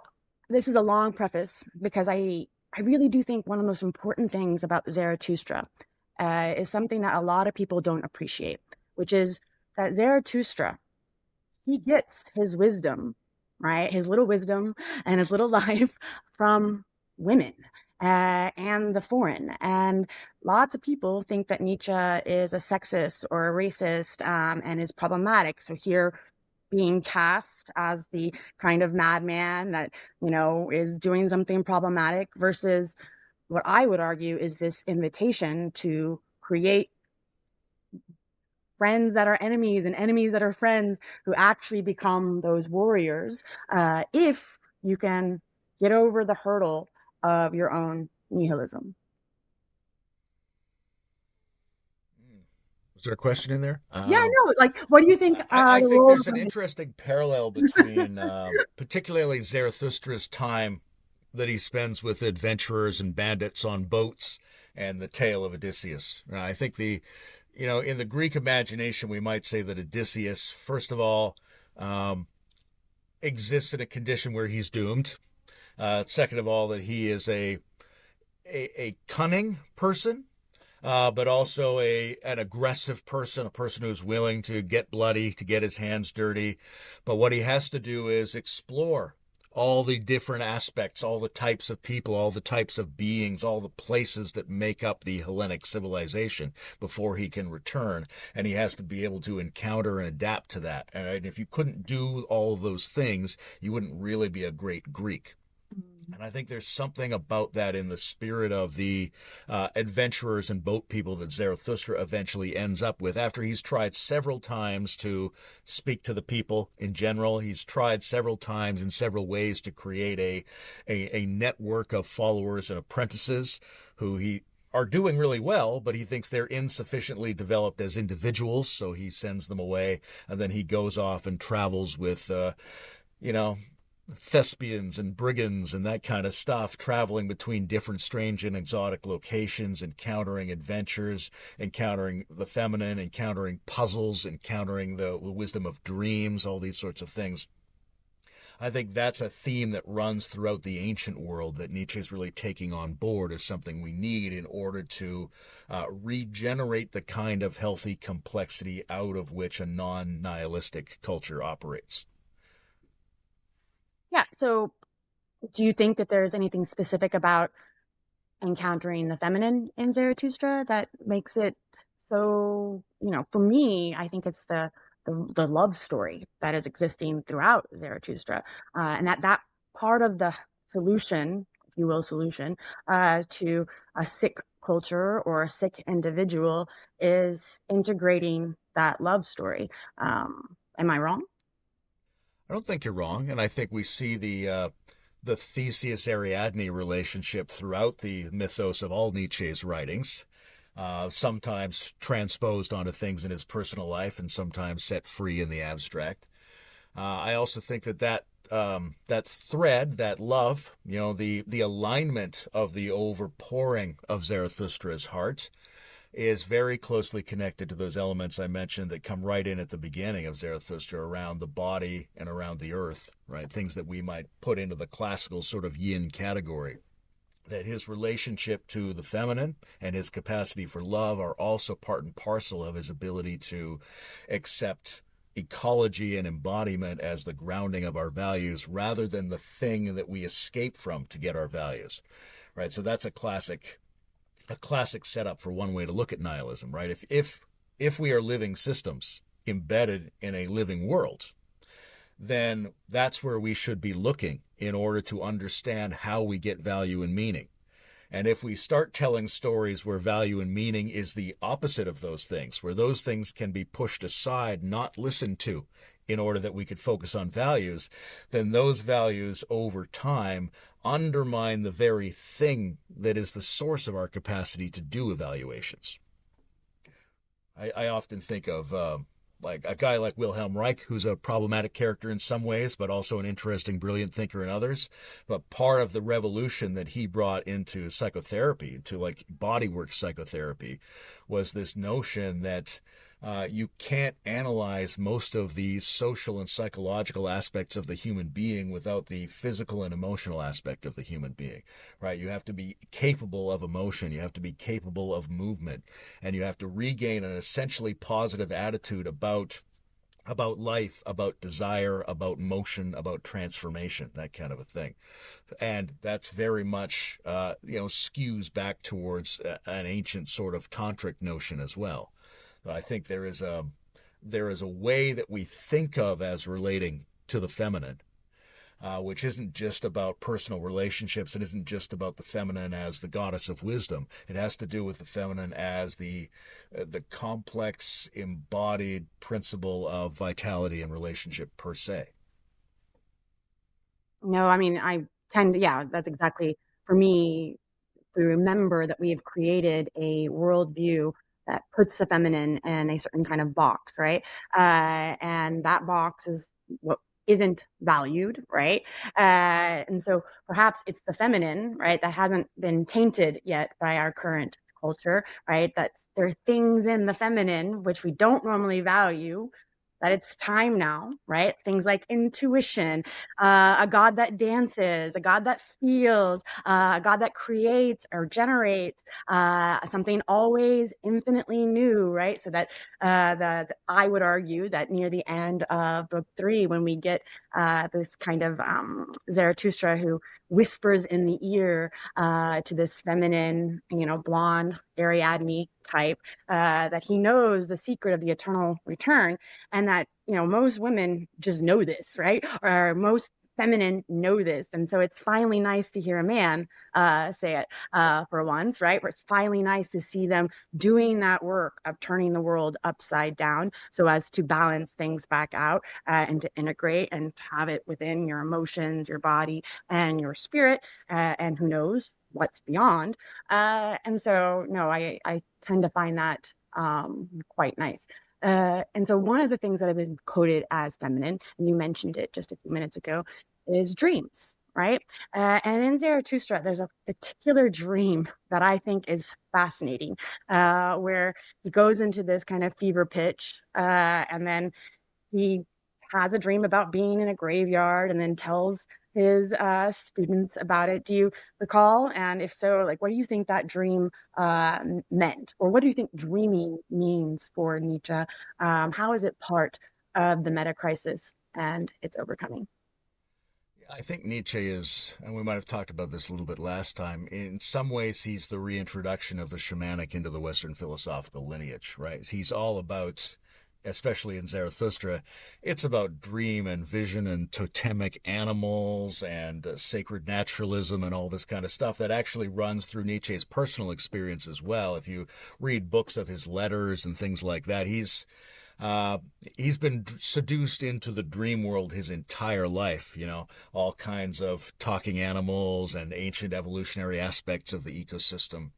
S2: this is a long preface because I really do think one of the most important things about Zarathustra is something that a lot of people don't appreciate, which is that Zarathustra, he gets his wisdom, right? His little wisdom and his little life from women and the foreign. And lots of people think that Nietzsche is a sexist or a racist and is problematic. So here, being cast as the kind of madman that, is doing something problematic versus what I would argue is this invitation to create friends that are enemies and enemies that are friends who actually become those warriors if you can get over the hurdle of your own nihilism.
S1: Was there a question in there?
S2: Yeah, no. Like, what do you think?
S1: I think there's an interesting parallel between particularly Zarathustra's time that he spends with adventurers and bandits on boats and the tale of Odysseus. I think in the Greek imagination, we might say that Odysseus, first of all, exists in a condition where he's doomed. Second of all, that he is a cunning person, but also an aggressive person, a person who's willing to get bloody, to get his hands dirty. But what he has to do is explore all the different aspects, all the types of people, all the types of beings, all the places that make up the Hellenic civilization before he can return. And he has to be able to encounter and adapt to that. And if you couldn't do all of those things, you wouldn't really be a great Greek. And I think there's something about that in the spirit of the adventurers and boat people that Zarathustra eventually ends up with. After he's tried several times to speak to the people in general, he's tried several times in several ways to create a network of followers and apprentices who he are doing really well, but he thinks they're insufficiently developed as individuals, so he sends them away, and then he goes off and travels with, thespians and brigands and that kind of stuff, traveling between different strange and exotic locations, encountering adventures, encountering the feminine, encountering puzzles, encountering the wisdom of dreams, all these sorts of things. I think that's a theme that runs throughout the ancient world that Nietzsche is really taking on board as something we need in order to regenerate the kind of healthy complexity out of which a non-nihilistic culture operates.
S2: Yeah. So do you think that there's anything specific about encountering the feminine in Zarathustra that makes it so, for me, I think it's the love story that is existing throughout Zarathustra, and that part of the solution, if you will, to a sick culture or a sick individual is integrating that love story. Am I wrong?
S1: I don't think you're wrong, and I think we see the Theseus-Ariadne relationship throughout the mythos of all Nietzsche's writings, sometimes transposed onto things in his personal life and sometimes set free in the abstract. I also think that thread, that love, the alignment of the overpouring of Zarathustra's heart is very closely connected to those elements I mentioned that come right in at the beginning of Zarathustra around the body and around the earth, right? Things that we might put into the classical sort of yin category. That his relationship to the feminine and his capacity for love are also part and parcel of his ability to accept ecology and embodiment as the grounding of our values rather than the thing that we escape from to get our values, right? So that's a classic setup for one way to look at nihilism, right? If we are living systems embedded in a living world, then that's where we should be looking in order to understand how we get value and meaning. And if we start telling stories where value and meaning is the opposite of those things, where those things can be pushed aside, not listened to, in order that we could focus on values, then those values over time undermine the very thing that is the source of our capacity to do evaluations. I often think of like a guy like Wilhelm Reich, who's a problematic character in some ways, but also an interesting, brilliant thinker in others. But part of the revolution that he brought into psychotherapy, to like bodywork psychotherapy, was this notion that you can't analyze most of the social and psychological aspects of the human being without the physical and emotional aspect of the human being, right? You have to be capable of emotion. You have to be capable of movement, and you have to regain an essentially positive attitude about life, about desire, about motion, about transformation, that kind of a thing. And that's very much, skews back towards an ancient sort of tantric notion as well. I think there is a way that we think of as relating to the feminine, which isn't just about personal relationships. It isn't just about the feminine as the goddess of wisdom. It has to do with the feminine as the complex, embodied principle of vitality and relationship per se.
S2: No, I mean, I tend to, yeah, that's exactly for me. We remember that we have created a worldview that puts the feminine in a certain kind of box, right? And that box is what isn't valued, right? And so perhaps it's the feminine, right, that hasn't been tainted yet by our current culture, right? That there are things in the feminine which we don't normally value, that it's time now, right? Things like intuition, a God that dances, a God that feels, a God that creates or generates, something always infinitely new, right? So that I would argue that near the end of book 3, when we get this kind of Zarathustra who whispers in the ear to this feminine, blonde Ariadne type, that he knows the secret of the eternal return, and that most women just know this, right? Or most feminine know this, and so it's finally nice to hear a man say it for once, right? Where it's finally nice to see them doing that work of turning the world upside down so as to balance things back out and to integrate and have it within your emotions, your body, and your spirit, and who knows what's beyond. And so, no, I tend to find that quite nice. And so one of the things that have been coded as feminine, and you mentioned it just a few minutes ago, is dreams, right? And in Zarathustra, there's a particular dream that I think is fascinating, where he goes into this kind of fever pitch, and then he has a dream about being in a graveyard and then tells his students about it. Do you recall? And if so, like, what do you think that dream meant? Or what do you think dreaming means for Nietzsche? How is it part of the meta crisis and its overcoming?
S1: I think Nietzsche is, and we might have talked about this a little bit last time, in some ways he's the reintroduction of the shamanic into the Western philosophical lineage, right? He's all about, especially in Zarathustra, it's about dream and vision and totemic animals and sacred naturalism and all this kind of stuff that actually runs through Nietzsche's personal experience as well. If you read books of his letters and things like that, he's been seduced into the dream world his entire life, all kinds of talking animals and ancient evolutionary aspects of the ecosystem.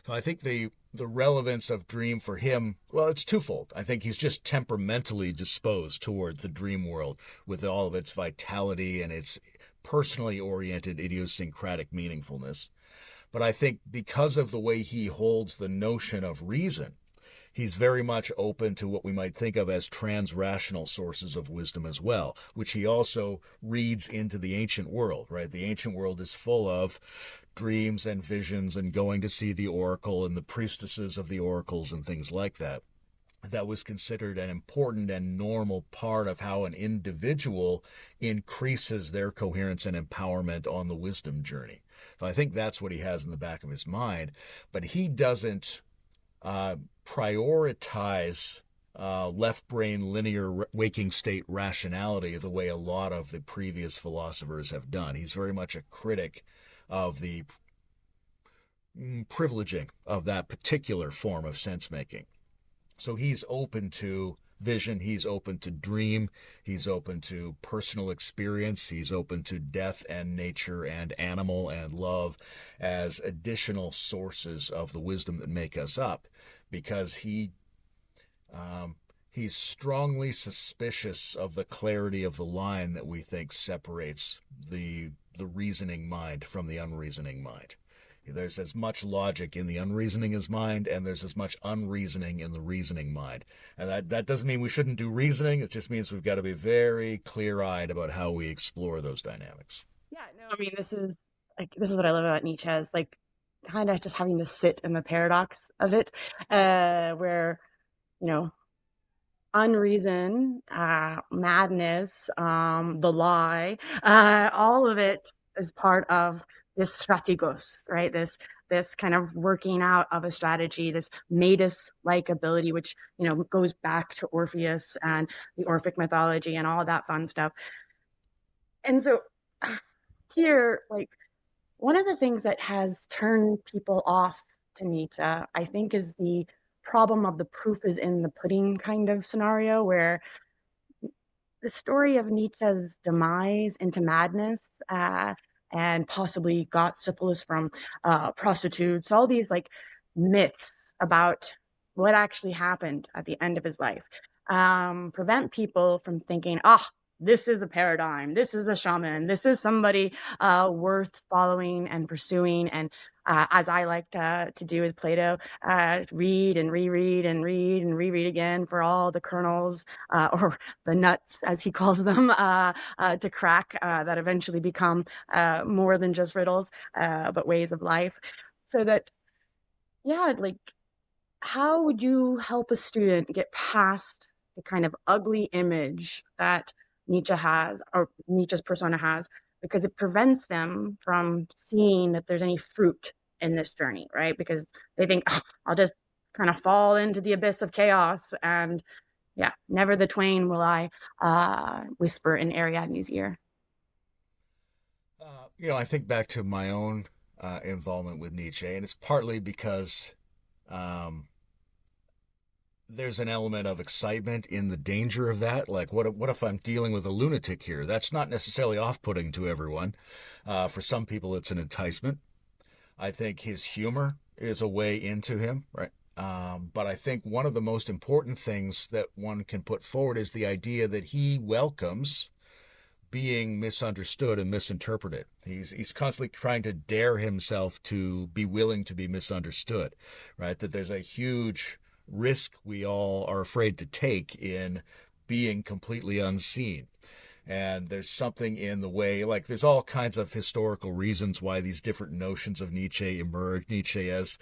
S1: So I think the relevance of dream for him, well, it's twofold. I think he's just temperamentally disposed toward the dream world with all of its vitality and its personally oriented idiosyncratic meaningfulness. But I think because of the way he holds the notion of reason, he's very much open to what we might think of as transrational sources of wisdom as well, which he also reads into the ancient world, right? The ancient world is full of dreams and visions and going to see the oracle and the priestesses of the oracles and things like that. That was considered an important and normal part of how an individual increases their coherence and empowerment on the wisdom journey. So I think that's what he has in the back of his mind, but he doesn't prioritize left brain linear waking state rationality the way a lot of the previous philosophers have done. He's very much a critic of the privileging of that particular form of sense making. So he's open to vision, he's open to dream, he's open to personal experience, he's open to death and nature and animal and love as additional sources of the wisdom that make us up, because he's strongly suspicious of the clarity of the line that we think separates the reasoning mind from the unreasoning mind. There's as much logic in the unreasoning as mind, and there's as much unreasoning in the reasoning mind. And that doesn't mean we shouldn't do reasoning. It just means we've got to be very clear-eyed about how we explore those dynamics.
S2: Yeah, no, I mean, this is what I love about Nietzsche, is like kind of just having to sit in the paradox of it, where, unreason, madness, the lie, all of it is part of this strategos, right? This kind of working out of a strategy, this Metis-like ability, which, goes back to Orpheus and the Orphic mythology and all that fun stuff. And so here, like, one of the things that has turned people off to Nietzsche, I think, is the problem of the proof is in the pudding kind of scenario, where the story of Nietzsche's demise into madness, and possibly got syphilis from prostitutes, all these like myths about what actually happened at the end of his life, prevent people from thinking, this is a paradigm, this is a shaman, this is somebody worth following and pursuing and as I like to do with Plato, read and reread and read and reread again for all the kernels or the nuts, as he calls them, to crack that eventually become more than just riddles, but ways of life. So that, yeah, like, how would you help a student get past the kind of ugly image that Nietzsche has, or Nietzsche's persona has, because it prevents them from seeing that there's any fruit in this journey, right? Because they think, oh, I'll just kind of fall into the abyss of chaos, and yeah, never the twain will I whisper in Ariadne's ear.
S1: I think back to my own involvement with Nietzsche, and it's partly because there's an element of excitement in the danger of that. Like, what if I'm dealing with a lunatic here? That's not necessarily off-putting to everyone. For some people, it's an enticement. I think his humor is a way into him, right? But I think one of the most important things that one can put forward is the idea that he welcomes being misunderstood and misinterpreted. He's constantly trying to dare himself to be willing to be misunderstood, right? That there's a huge risk we all are afraid to take in being completely unseen. And there's something in the way, like, there's all kinds of historical reasons why these different notions of Nietzsche emerge. Nietzsche as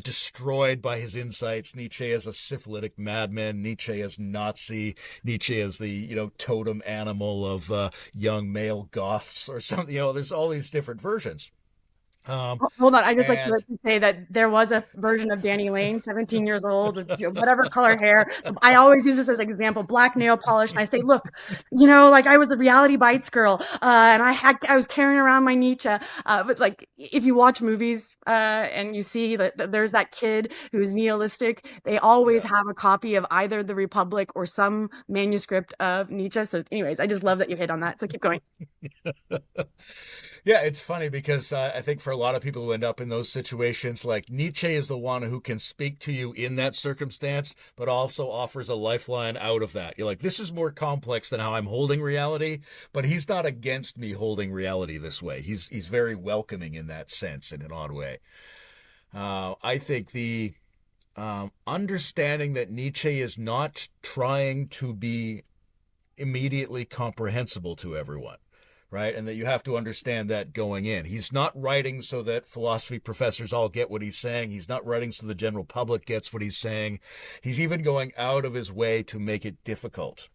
S1: destroyed by his insights, Nietzsche as a syphilitic madman, Nietzsche as Nazi, Nietzsche as the, totem animal of young male goths or something. There's all these different versions.
S2: Hold on, I just like
S1: And
S2: to say that there was a version of Danny Layne, 17 years old, with whatever color hair. I always use this as an example, black nail polish, and I say, look, like I was the Reality Bites girl, and I was carrying around my Nietzsche. But like, if you watch movies and you see that there's that kid who's nihilistic, they always have a copy of either the Republic or some manuscript of Nietzsche. So, anyways, I just love that you hit on that. So keep going.
S1: Yeah, it's funny because I think for a lot of people who end up in those situations, like, Nietzsche is the one who can speak to you in that circumstance, but also offers a lifeline out of that. You're like, this is more complex than how I'm holding reality, but he's not against me holding reality this way. He's very welcoming in that sense, in an odd way. I think the understanding that Nietzsche is not trying to be immediately comprehensible to everyone, right? And that you have to understand that going in. He's not writing so that philosophy professors all get what he's saying. He's not writing so the general public gets what he's saying. He's even going out of his way to make it difficult,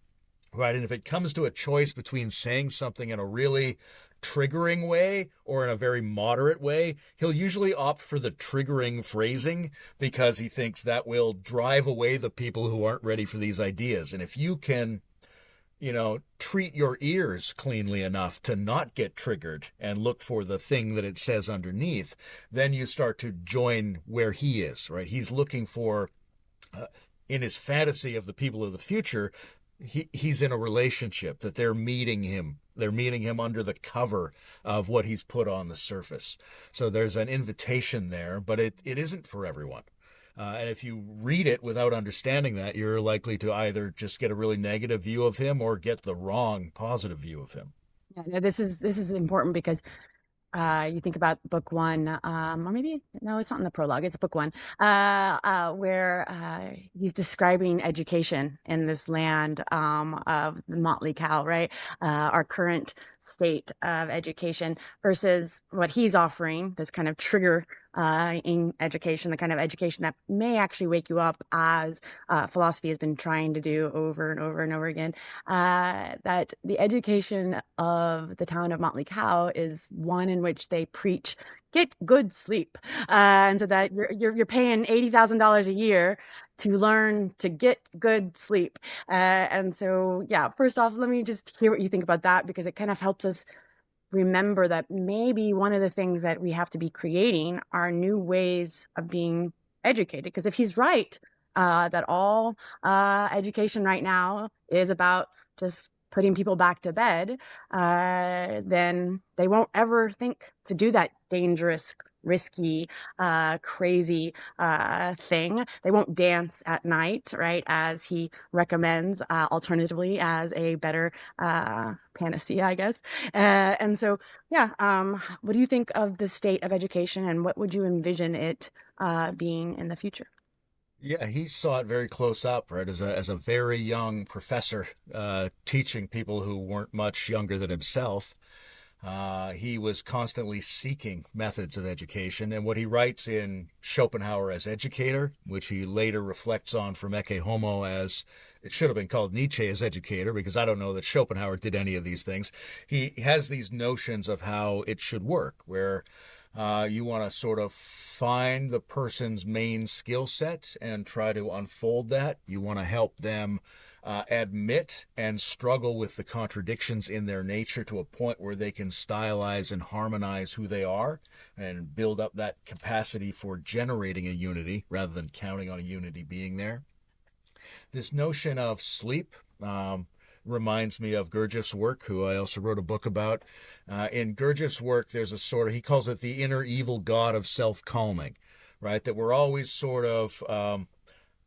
S1: right? And if it comes to a choice between saying something in a really triggering way or in a very moderate way, he'll usually opt for the triggering phrasing because he thinks that will drive away the people who aren't ready for these ideas. And if you can treat your ears cleanly enough to not get triggered and look for the thing that it says underneath, then you start to join where he is, right? He's looking for, in his fantasy of the people of the future, he's in a relationship, that they're meeting him. They're meeting him under the cover of what he's put on the surface. So there's an invitation there, but it isn't for everyone. And if you read it without understanding that, you're likely to either just get a really negative view of him or get the wrong positive view of him.
S2: Yeah, no, this is important because you think about book one, or maybe no, it's not in the prologue. It's book one, where he's describing education in this land of the motley cow, right? Our current state of education versus what he's offering, this kind of trigger in education, the kind of education that may actually wake you up, as philosophy has been trying to do over and over and over again. That the education of the town of Motley Cow is one in which they preach get good sleep, and so that you're paying $80,000 a year to learn to get good sleep. And so, yeah, first off, let me just hear what you think about that, because it kind of helps us remember that maybe one of the things that we have to be creating are new ways of being educated. Because if he's right, that all education right now is about just putting people back to bed, then they won't ever think to do that dangerous risky, crazy thing. They won't dance at night, right? As he recommends, alternatively, as a better panacea, I guess. And so, yeah, what do you think of the state of education, and what would you envision it being in the future?
S1: Yeah, he saw it very close up, right? As a very young professor, teaching people who weren't much younger than himself. He was constantly seeking methods of education, and what he writes in Schopenhauer as Educator, which he later reflects on from Ecce Homo as, it should have been called Nietzsche as Educator, because I don't know that Schopenhauer did any of these things. He has these notions of how it should work, where you want to sort of find the person's main skill set and try to unfold that. You want to help them admit and struggle with the contradictions in their nature to a point where they can stylize and harmonize who they are and build up that capacity for generating a unity rather than counting on a unity being there. This notion of sleep reminds me of Gurdjieff's work, who I also wrote a book about. In Gurdjieff's work, there's a sort of, he calls it the inner evil god of self-calming, right? That we're always sort of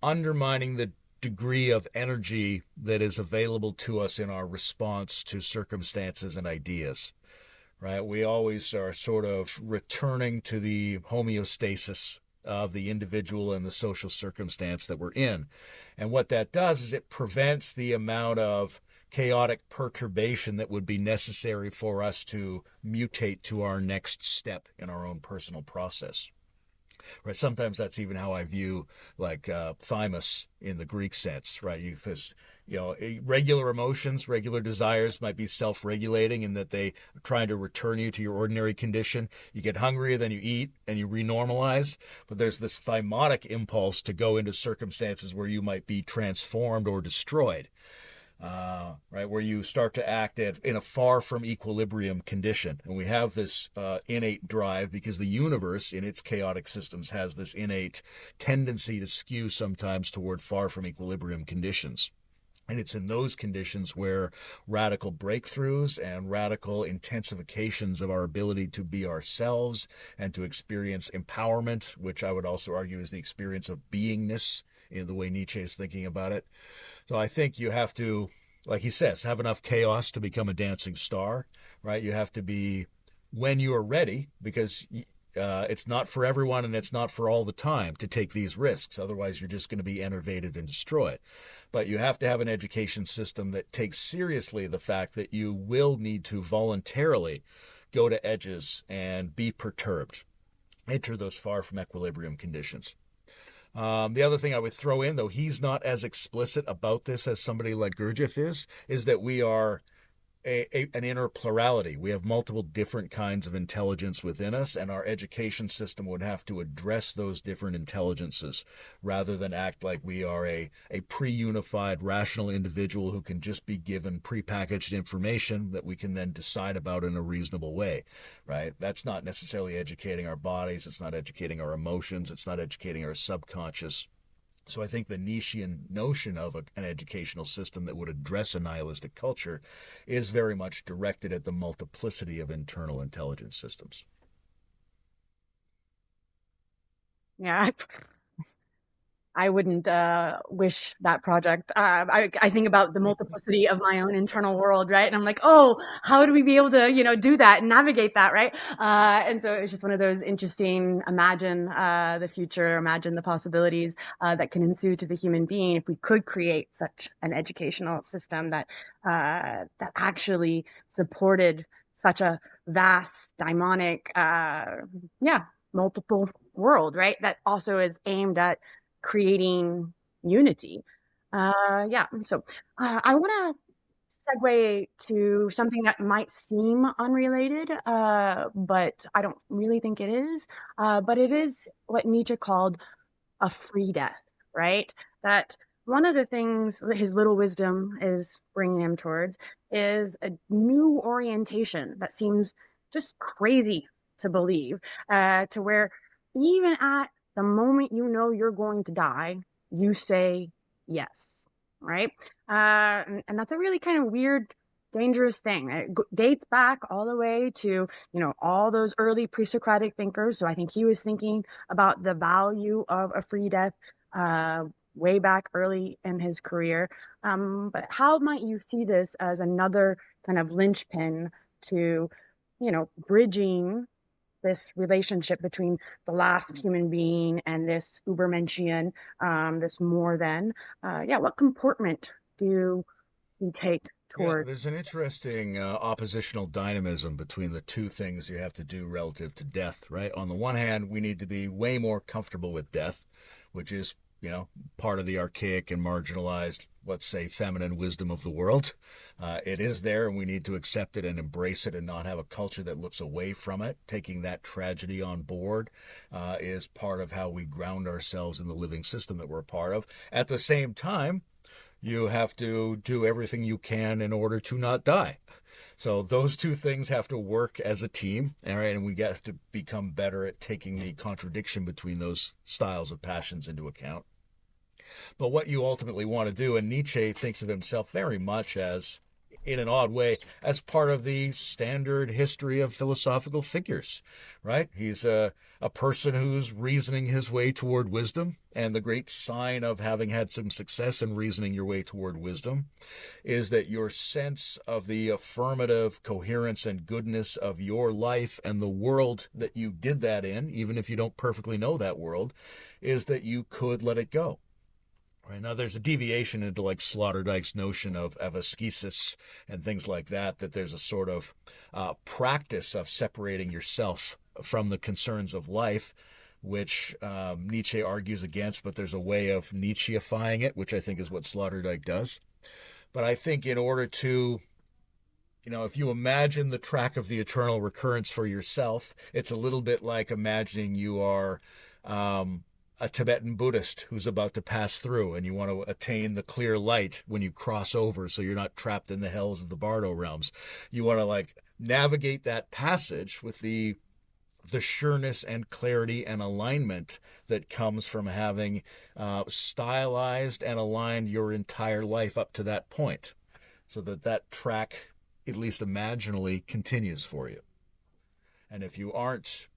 S1: undermining the degree of energy that is available to us in our response to circumstances and ideas, right? We always are sort of returning to the homeostasis of the individual and the social circumstance that we're in. And what that does is it prevents the amount of chaotic perturbation that would be necessary for us to mutate to our next step in our own personal process. Right? Sometimes that's even how I view like thymus in the Greek sense, right? Regular emotions, regular desires might be self-regulating in that they are trying to return you to your ordinary condition. You get hungry, then you eat, and you renormalize. But there's this thymotic impulse to go into circumstances where you might be transformed or destroyed. Right, where you start to act in a far from equilibrium condition. And we have this innate drive because the universe in its chaotic systems has this innate tendency to skew sometimes toward far from equilibrium conditions. And it's in those conditions where radical breakthroughs and radical intensifications of our ability to be ourselves and to experience empowerment, which I would also argue is the experience of beingness in the way Nietzsche is thinking about it. So I think you have to, like he says, have enough chaos to become a dancing star, right? You have to be, when you are ready, because it's not for everyone and it's not for all the time to take these risks. Otherwise, you're just going to be enervated and destroyed. But you have to have an education system that takes seriously the fact that you will need to voluntarily go to edges and be perturbed, enter those far from equilibrium conditions. The other thing I would throw in, though he's not as explicit about this as somebody like Gurdjieff is that we are an inner plurality. We have multiple different kinds of intelligence within us, and our education system would have to address those different intelligences rather than act like we are a pre-unified, rational individual who can just be given prepackaged information that we can then decide about in a reasonable way, right? That's not necessarily educating our bodies. It's not educating our emotions. It's not educating our subconscious. So I think the Nietzschean notion of an educational system that would address a nihilistic culture is very much directed at the multiplicity of internal intelligence systems.
S2: Yeah, I wouldn't wish that project. I think about the multiplicity of my own internal world, right? And I'm like, oh, how do we be able to, do that and navigate that, right? And so it's just one of those interesting, imagine the future, imagine the possibilities that can ensue to the human being if we could create such an educational system that that actually supported such a vast, daimonic, multiple world, right? That also is aimed at creating unity. So I want to segue to something that might seem unrelated, but I don't really think it is. But it is what Nietzsche called a free death, right? That one of the things that his little wisdom is bringing him towards is a new orientation that seems just crazy to believe, to where even at the moment you know you're going to die, you say yes, right? And that's a really kind of weird dangerous thing. It dates back all the way to, all those early pre-Socratic thinkers. So I think he was thinking about the value of a free death way back early in his career. But how might you see this as another kind of linchpin to, bridging this relationship between the last human being and this Übermenschian, this more than? What comportment do we take toward?
S1: There's an interesting oppositional dynamism between the two things you have to do relative to death, right? On the one hand, we need to be way more comfortable with death, which is, part of the archaic and marginalized, let's say, feminine wisdom of the world. It is there, and we need to accept it and embrace it and not have a culture that looks away from it. Taking that tragedy on board is part of how we ground ourselves in the living system that we're a part of. At the same time, you have to do everything you can in order to not die. So those two things have to work as a team, all right? And we have to become better at taking the contradiction between those styles of passions into account. But what you ultimately want to do, and Nietzsche thinks of himself very much as, in an odd way, as part of the standard history of philosophical figures, right? He's a person who's reasoning his way toward wisdom, and the great sign of having had some success in reasoning your way toward wisdom is that your sense of the affirmative coherence and goodness of your life and the world that you did that in, even if you don't perfectly know that world, is that you could let it go. Right. Now, there's a deviation into like Sloterdijk's notion of ascesis and things like that, that there's a sort of practice of separating yourself from the concerns of life, which Nietzsche argues against, but there's a way of Nietzscheifying it, which I think is what Sloterdijk does. But I think in order to, if you imagine the track of the eternal recurrence for yourself, it's a little bit like imagining you are a Tibetan Buddhist who's about to pass through, and you want to attain the clear light when you cross over so you're not trapped in the hells of the Bardo realms. You want to navigate that passage with the sureness and clarity and alignment that comes from having stylized and aligned your entire life up to that point, so that track, at least imaginally, continues for you. And if you aren't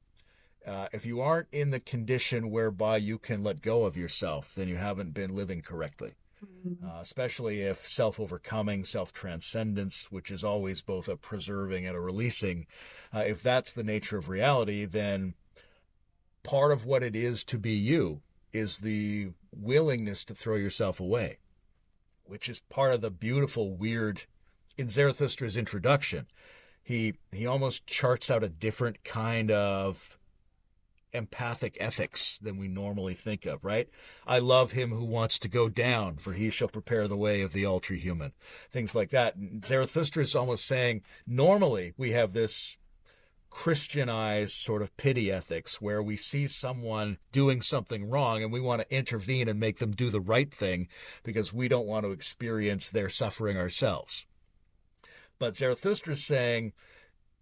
S1: in the condition whereby you can let go of yourself, then you haven't been living correctly. Especially if self-overcoming, self-transcendence, which is always both a preserving and a releasing, if that's the nature of reality, then part of what it is to be you is the willingness to throw yourself away, which is part of the beautiful, weird, in Zarathustra's introduction, he almost charts out a different kind of empathic ethics than we normally think of, right? I love him who wants to go down, for he shall prepare the way of the ultra-human. Things like that. And Zarathustra is almost saying, normally we have this Christianized sort of pity ethics where we see someone doing something wrong and we want to intervene and make them do the right thing because we don't want to experience their suffering ourselves. But Zarathustra is saying,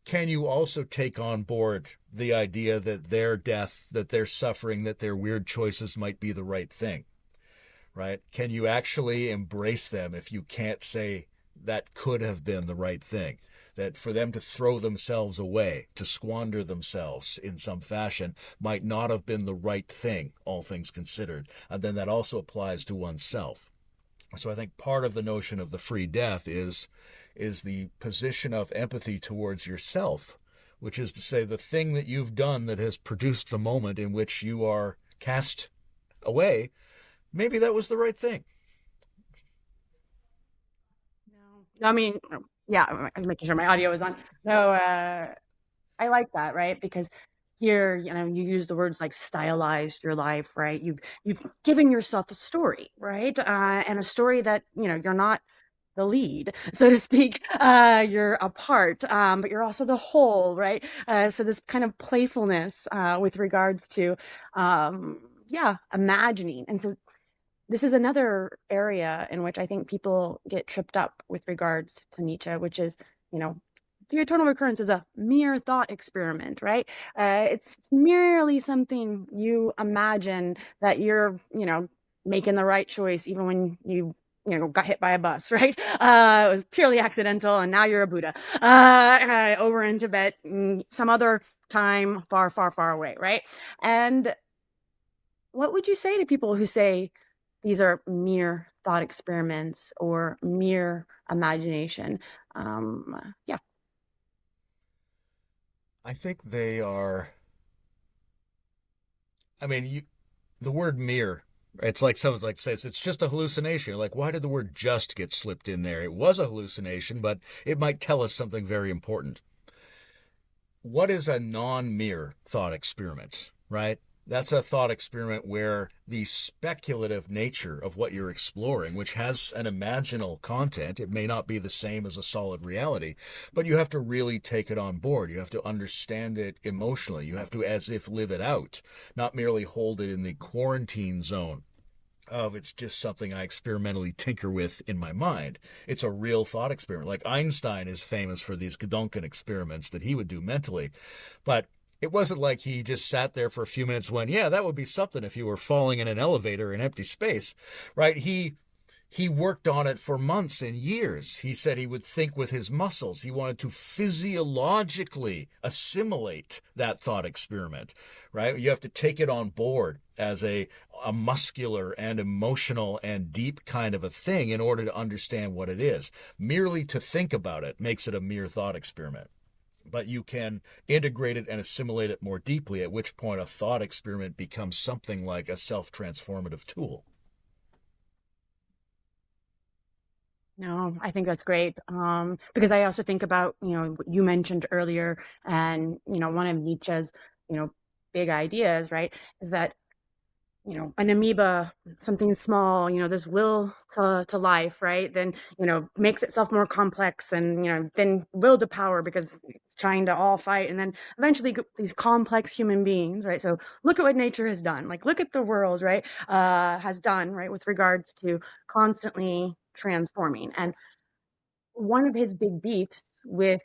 S1: can you also take on board the idea that their death, that their suffering, that their weird choices might be the right thing, right? Can you actually embrace them if you can't say that could have been the right thing? That for them to throw themselves away, to squander themselves in some fashion, might not have been the right thing, all things considered. And then that also applies to oneself. So I think part of the notion of the free death is the position of empathy towards yourself, which is to say the thing that you've done that has produced the moment in which you are cast away, maybe that was the right thing.
S2: No, I mean, yeah, I'm making sure my audio is on. No, I like that, right? Because here, you use the words like stylized your life, right? You've given yourself a story, right? And a story that, you're not the lead, so to speak. You're a part, but you're also the whole, right? So this kind of playfulness with regards to, imagining. And so this is another area in which I think people get tripped up with regards to Nietzsche, which is, the eternal recurrence is a mere thought experiment, right? It's merely something you imagine that you're, making the right choice, even when you got hit by a bus, right? It was purely accidental, and now you're a Buddha over in Tibet, some other time, far, far, far away, right? And what would you say to people who say these are mere thought experiments or mere imagination? Yeah.
S1: I think they are. I mean, the word mere. It's like someone like says it's just a hallucination. Like, why did the word "just" get slipped in there? It was a hallucination, but it might tell us something very important. What is a non-mere thought experiment, right? That's a thought experiment where the speculative nature of what you're exploring, which has an imaginal content, it may not be the same as a solid reality, but you have to really take it on board. You have to understand it emotionally. You have to, as if, live it out, not merely hold it in the quarantine zone of it's just something I experimentally tinker with in my mind. It's a real thought experiment. Like Einstein is famous for these Gedanken experiments that he would do mentally, but it wasn't like he just sat there for a few minutes when, yeah, that would be something if you were falling in an elevator in empty space, right? He worked on it for months and years. He said he would think with his muscles. He wanted to physiologically assimilate that thought experiment, right? You have to take it on board as a muscular and emotional and deep kind of a thing in order to understand what it is. Merely to think about it makes it a mere thought experiment. But you can integrate it and assimilate it more deeply, at which point a thought experiment becomes something like a self-transformative tool.
S2: No, I think that's great. Because I also think about, what you mentioned earlier, and, one of Nietzsche's, big ideas, right, is that, an amoeba, something small, this will to life, right, then, makes itself more complex and, then will to power because it's trying to all fight. And then eventually these complex human beings, right? So look at what nature has done. Like, look at the world, right, has done, right, with regards to constantly transforming. And one of his big beefs with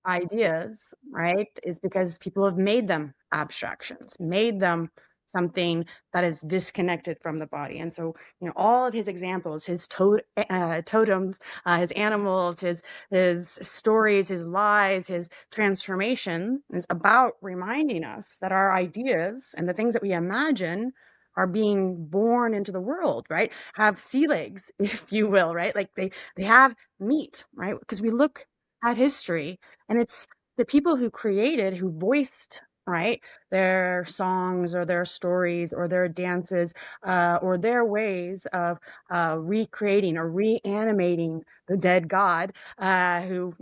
S2: ideas, right, is because people have made them abstractions, made them something that is disconnected from the body. And so, all of his examples, his totems, his animals, his stories, his lies, his transformation is about reminding us that our ideas and the things that we imagine are being born into the world, right? Have sea legs, if you will, right? Like they have meat, right? Because we look at history, and it's the people who created, who voiced, right, their songs or their stories or their dances or their ways of recreating or reanimating the dead god who,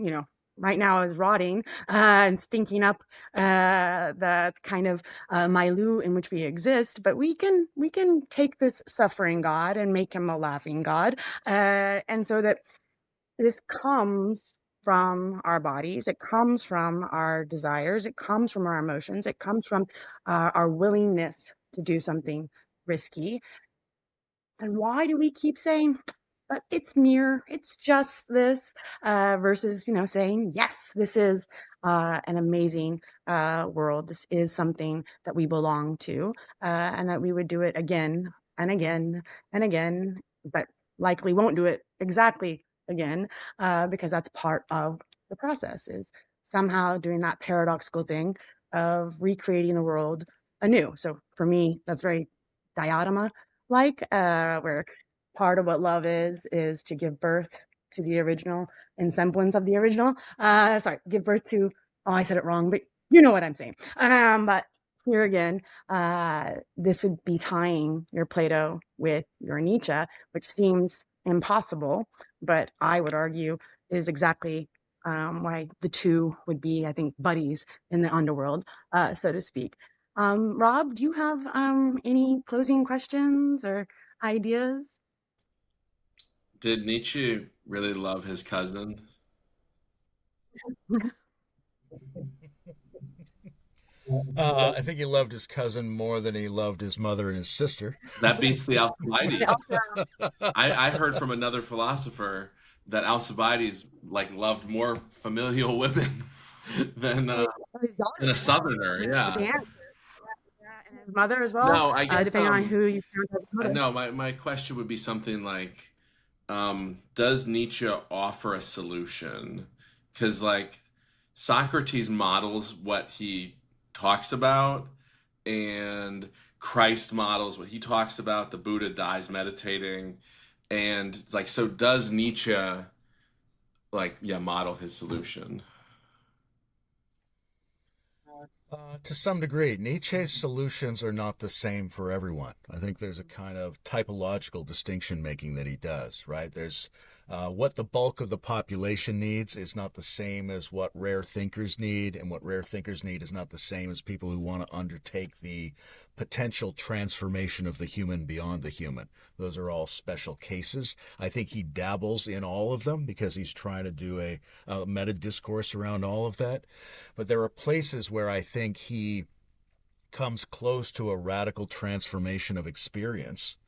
S2: right now is rotting and stinking up the kind of milieu in which we exist. But we can take this suffering god and make him a laughing god, and so that this comes from our bodies, it comes from our desires, it comes from our emotions, it comes from our willingness to do something risky. And why do we keep saying, but it's mere, it's just this, versus, saying, yes, this is an amazing world. This is something that we belong to, and that we would do it again and again and again, but likely won't do it exactly again, because that's part of the process, is somehow doing that paradoxical thing of recreating the world anew. So for me, that's very Diotima like, where part of what love is to give birth to the original in semblance of the original. Sorry, give birth to, oh, I said it wrong, but you know what I'm saying. But here again, this would be tying your Plato with your Nietzsche, which seems impossible, but I would argue is exactly why the two would be, I think, buddies in the underworld, so to speak. Rob, do you have any closing questions or ideas?
S3: Did Nietzsche really love his cousin?
S1: I think he loved his cousin more than he loved his mother and his sister.
S3: That beats the Alcibiades.
S2: Also,
S3: I heard from another philosopher that Alcibiades loved more familial women than
S2: his daughter,
S3: a southerner. Yeah.
S2: yeah, and his mother as well.
S3: No, I guess
S2: Depending on who you count as his mother.
S3: no. My question would be something like, does Nietzsche offer a solution? Because like Socrates models what he talks about, and Christ models what he talks about. The Buddha dies meditating, and like so, does Nietzsche like yeah model his solution?
S1: To some degree, Nietzsche's solutions are not the same for everyone. I think there's a kind of typological distinction making that he does, right? There's what the bulk of the population needs is not the same as what rare thinkers need, and what rare thinkers need is not the same as people who want to undertake the potential transformation of the human beyond the human. Those are all special cases. I think he dabbles in all of them because he's trying to do a meta discourse around all of that. But there are places where I think he comes close to a radical transformation of experience,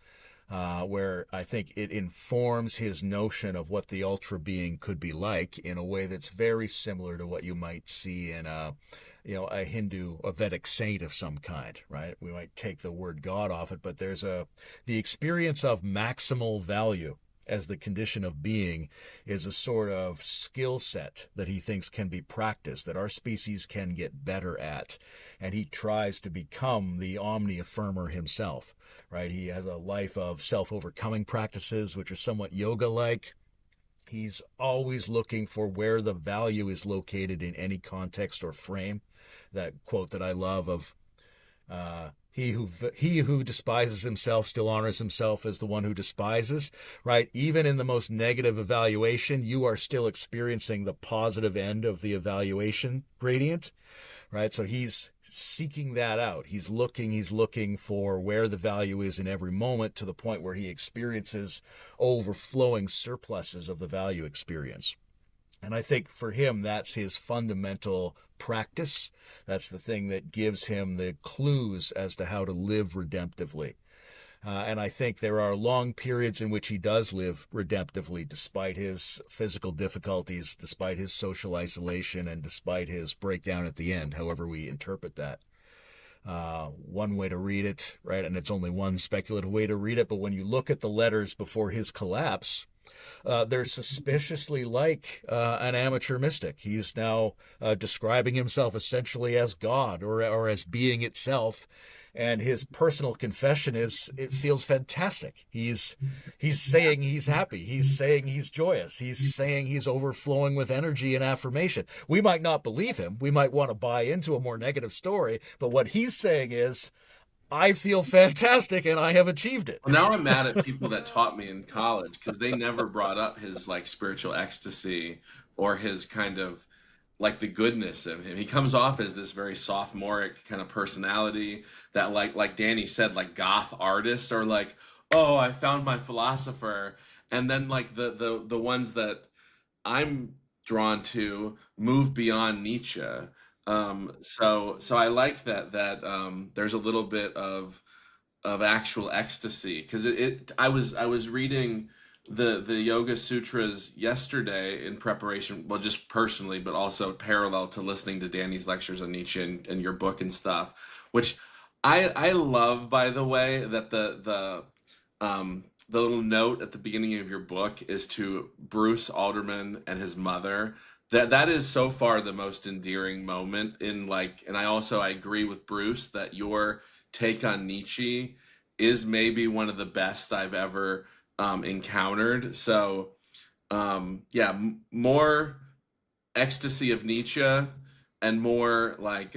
S1: where I think it informs his notion of what the ultra being could be like in a way that's very similar to what you might see in a Hindu, a Vedic saint of some kind, right? We might take the word God off it, but there's the experience of maximal value as the condition of being is a sort of skill set that he thinks can be practiced, that our species can get better at. And he tries to become the omni-affirmer himself, right? He has a life of self-overcoming practices, which are somewhat yoga-like. He's always looking for where the value is located in any context or frame. That quote that I love of he who despises himself still honors himself as the one who despises, right? Even in the most negative evaluation, you are still experiencing the positive end of the evaluation gradient, right? So he's seeking that out. He's looking for where the value is in every moment to the point where he experiences overflowing surpluses of the value experience. And I think for him, that's his fundamental practice. That's the thing that gives him the clues as to how to live redemptively. And I think there are long periods in which he does live redemptively, despite his physical difficulties, despite his social isolation, and despite his breakdown at the end, however we interpret that. One way to read it, right? And it's only one speculative way to read it. But when you look at the letters before his collapse, they're suspiciously like an amateur mystic. He's now describing himself essentially as God or as being itself. And his personal confession is, it feels fantastic. He's saying he's happy. He's saying he's joyous. He's saying he's overflowing with energy and affirmation. We might not believe him. We might want to buy into a more negative story. But what he's saying is, I feel fantastic and I have achieved it.
S3: Well, now I'm mad at people that taught me in college because they never brought up his like spiritual ecstasy or his kind of like the goodness of him. He comes off as this very sophomoric kind of personality that like Danny said, like goth artists are like, oh, I found my philosopher. And then like the ones that I'm drawn to move beyond Nietzsche. So I like that there's a little bit of actual ecstasy because I was reading the Yoga Sutras yesterday in preparation, well, just personally, but also parallel to listening to Danny's lectures on Nietzsche and your book and stuff, which I love, by the way, that the little note at the beginning of your book is to Bruce Alderman and his mother. That is so far the most endearing moment in like, and I agree with Bruce that your take on Nietzsche is maybe one of the best I've ever encountered. So yeah, more ecstasy of Nietzsche and more like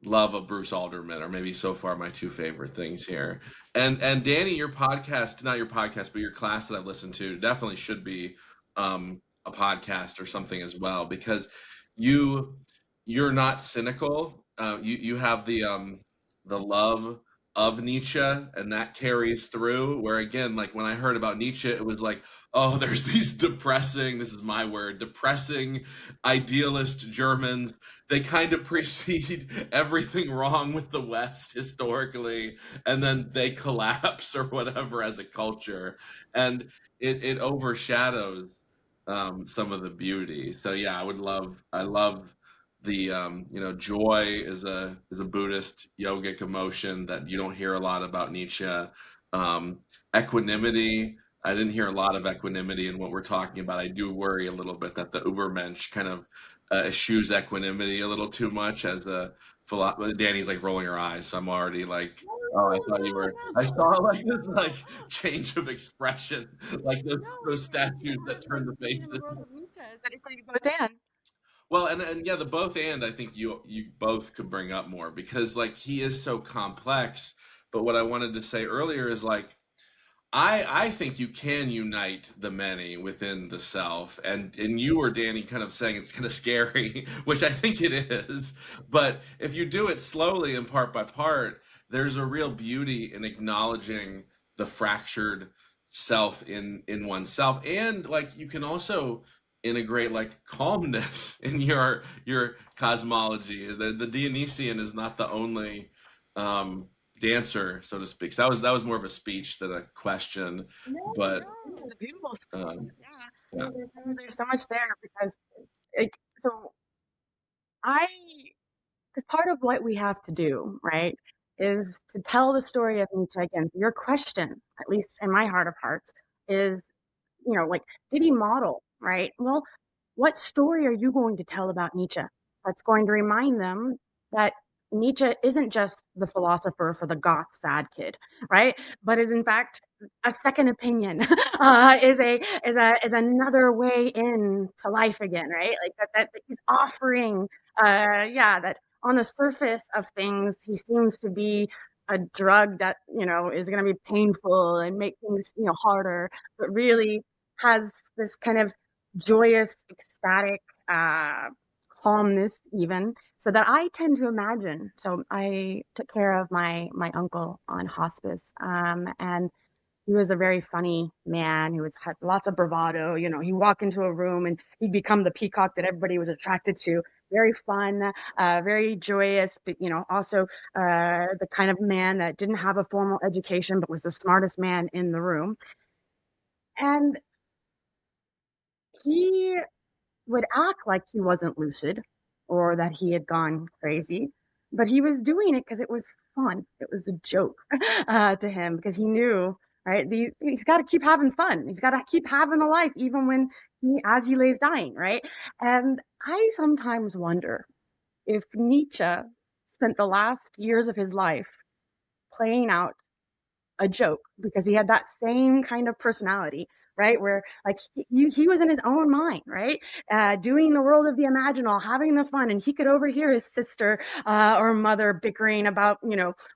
S3: love of Bruce Alderman are maybe so far my two favorite things here. And Danny, your podcast, not your podcast, but your class that I've listened to definitely should be a podcast or something as well because you're not cynical. You have the love of Nietzsche, and that carries through. Where again, like when I heard about Nietzsche, it was like, oh, there's these depressing, this is my word, depressing idealist Germans. They kind of precede everything wrong with the West historically, and then they collapse or whatever as a culture, and it overshadows some of the beauty. So yeah, I love the joy is a Buddhist yogic emotion that you don't hear a lot about Nietzsche. Equanimity I didn't hear a lot of equanimity in what we're talking about. I do worry a little bit that the Übermensch kind of eschews equanimity a little too much as a Danny's like rolling her eyes, so I'm already like, oh, I thought you were. I saw like this like change of expression, like those statues that turn the faces.
S2: Both and.
S3: Well, and yeah, the both and I think you both could bring up more because like he is so complex. But what I wanted to say earlier is like I think you can unite the many within the self, and you or Danny kind of saying it's kind of scary, which I think it is. But if you do it slowly and part by part, there's a real beauty in acknowledging the fractured self in oneself, and like you can also integrate like calmness in your cosmology. The Dionysian is not the only dancer, so to speak. So that was more of a speech than a question, but
S2: It's a beautiful
S3: um,
S2: yeah.
S3: yeah.
S2: There's so much there because it, so I because part of what we have to do, right, is to tell the story of Nietzsche again. Your question, at least in my heart of hearts, is, like, did he model, right? Well, what story are you going to tell about Nietzsche that's going to remind them that Nietzsche isn't just the philosopher for the goth sad kid, right? But is in fact a second opinion, is another way in to life again, right? Like that he's offering, yeah, that on the surface of things, he seems to be a drug that, is going to be painful and make things, harder, but really has this kind of joyous, ecstatic, calmness even. So that I tend to imagine. So I took care of my uncle on hospice, and he was a very funny man who had lots of bravado. He'd walk into a room and he'd become the peacock that everybody was attracted to. Very fun, very joyous, but also the kind of man that didn't have a formal education but was the smartest man in the room. And he would act like he wasn't lucid or that he had gone crazy, but he was doing it because it was fun. It was a joke to him because he knew, right? He's got to keep having fun. He's got to keep having a life, even when as he lays dying, right? And I sometimes wonder if Nietzsche spent the last years of his life playing out a joke because he had that same kind of personality, right? Where like he was in his own mind, right? Doing the world of the imaginal, having the fun, and he could overhear his sister or mother bickering about,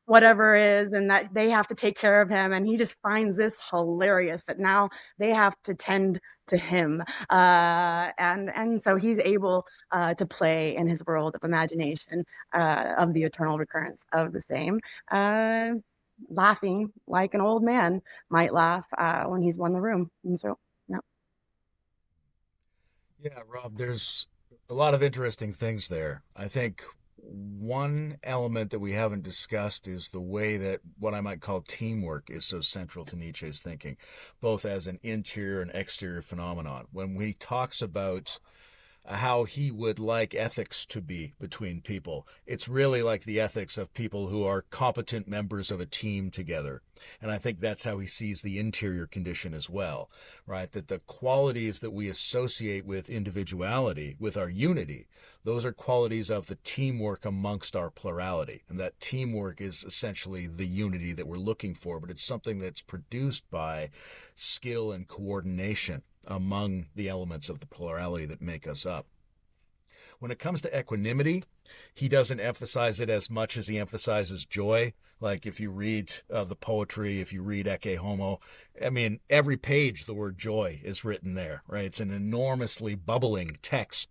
S2: whatever is, and that they have to take care of him. And he just finds this hilarious that now they have to tend to him. And so he's able to play in his world of imagination of the eternal recurrence of the same. Laughing like an old man might laugh when he's won the room. And so, yeah.
S1: Yeah, Rob, there's a lot of interesting things there. I think one element that we haven't discussed is the way that what I might call teamwork is so central to Nietzsche's thinking, both as an interior and exterior phenomenon. When he talks about how he would like ethics to be between people. It's really like the ethics of people who are competent members of a team together. And I think that's how he sees the interior condition as well, right? That the qualities that we associate with individuality, with our unity, those are qualities of the teamwork amongst our plurality. And that teamwork is essentially the unity that we're looking for, but it's something that's produced by skill and coordination among the elements of the plurality that make us up. When it comes to equanimity, he doesn't emphasize it as much as he emphasizes joy. Like if you read the poetry, if you read Ecce Homo, I mean, every page the word joy is written there, right? It's an enormously bubbling text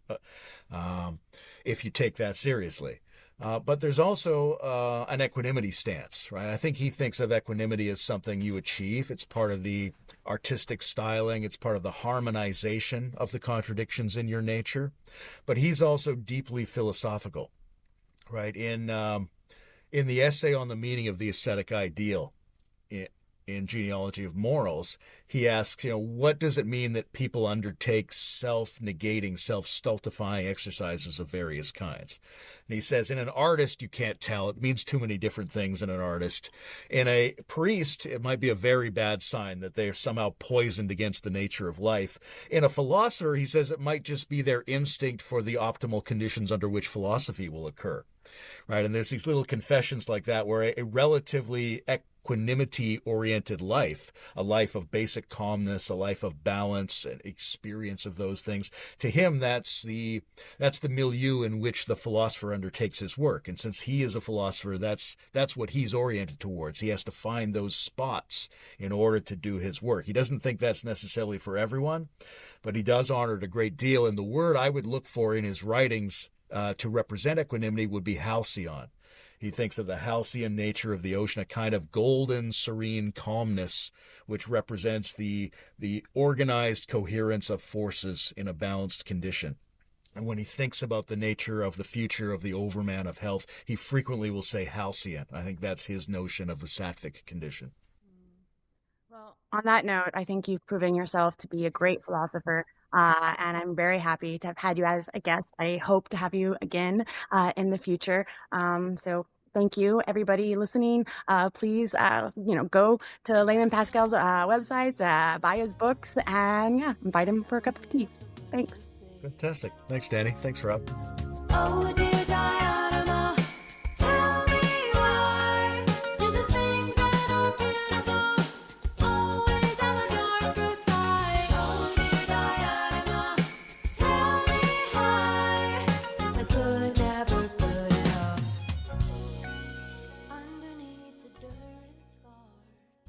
S1: if you take that seriously. But there's also an equanimity stance, right? I think he thinks of equanimity as something you achieve. It's part of the artistic styling. It's part of the harmonization of the contradictions in your nature. But he's also deeply philosophical, right? In the essay on the meaning of the ascetic ideal, in Genealogy of Morals, he asks, what does it mean that people undertake self-negating, self-stultifying exercises of various kinds? And he says, in an artist, you can't tell. It means too many different things in an artist. In a priest, it might be a very bad sign that they're somehow poisoned against the nature of life. In a philosopher, he says it might just be their instinct for the optimal conditions under which philosophy will occur. Right? And there's these little confessions like that where a relatively equanimity-oriented life, a life of basic calmness, a life of balance and experience of those things, to him that's the milieu in which the philosopher undertakes his work. And since he is a philosopher, that's what he's oriented towards. He has to find those spots in order to do his work. He doesn't think that's necessarily for everyone, but he does honor it a great deal. And the word I would look for in his writings to represent equanimity would be halcyon. He thinks of the halcyon nature of the ocean, a kind of golden, serene calmness, which represents the organized coherence of forces in a balanced condition. And when he thinks about the nature of the future of the overman of health, he frequently will say halcyon. I think that's his notion of the sattvic condition.
S2: Well, on that note, I think you've proven yourself to be a great philosopher, and I'm very happy to have had you as a guest. I hope to have you again in the future. So thank you, everybody listening. Please, go to Layman Pascal's websites, buy his books, and invite him for a cup of tea. Thanks.
S1: Fantastic. Thanks, Danny. Thanks, Rob.
S4: Oh,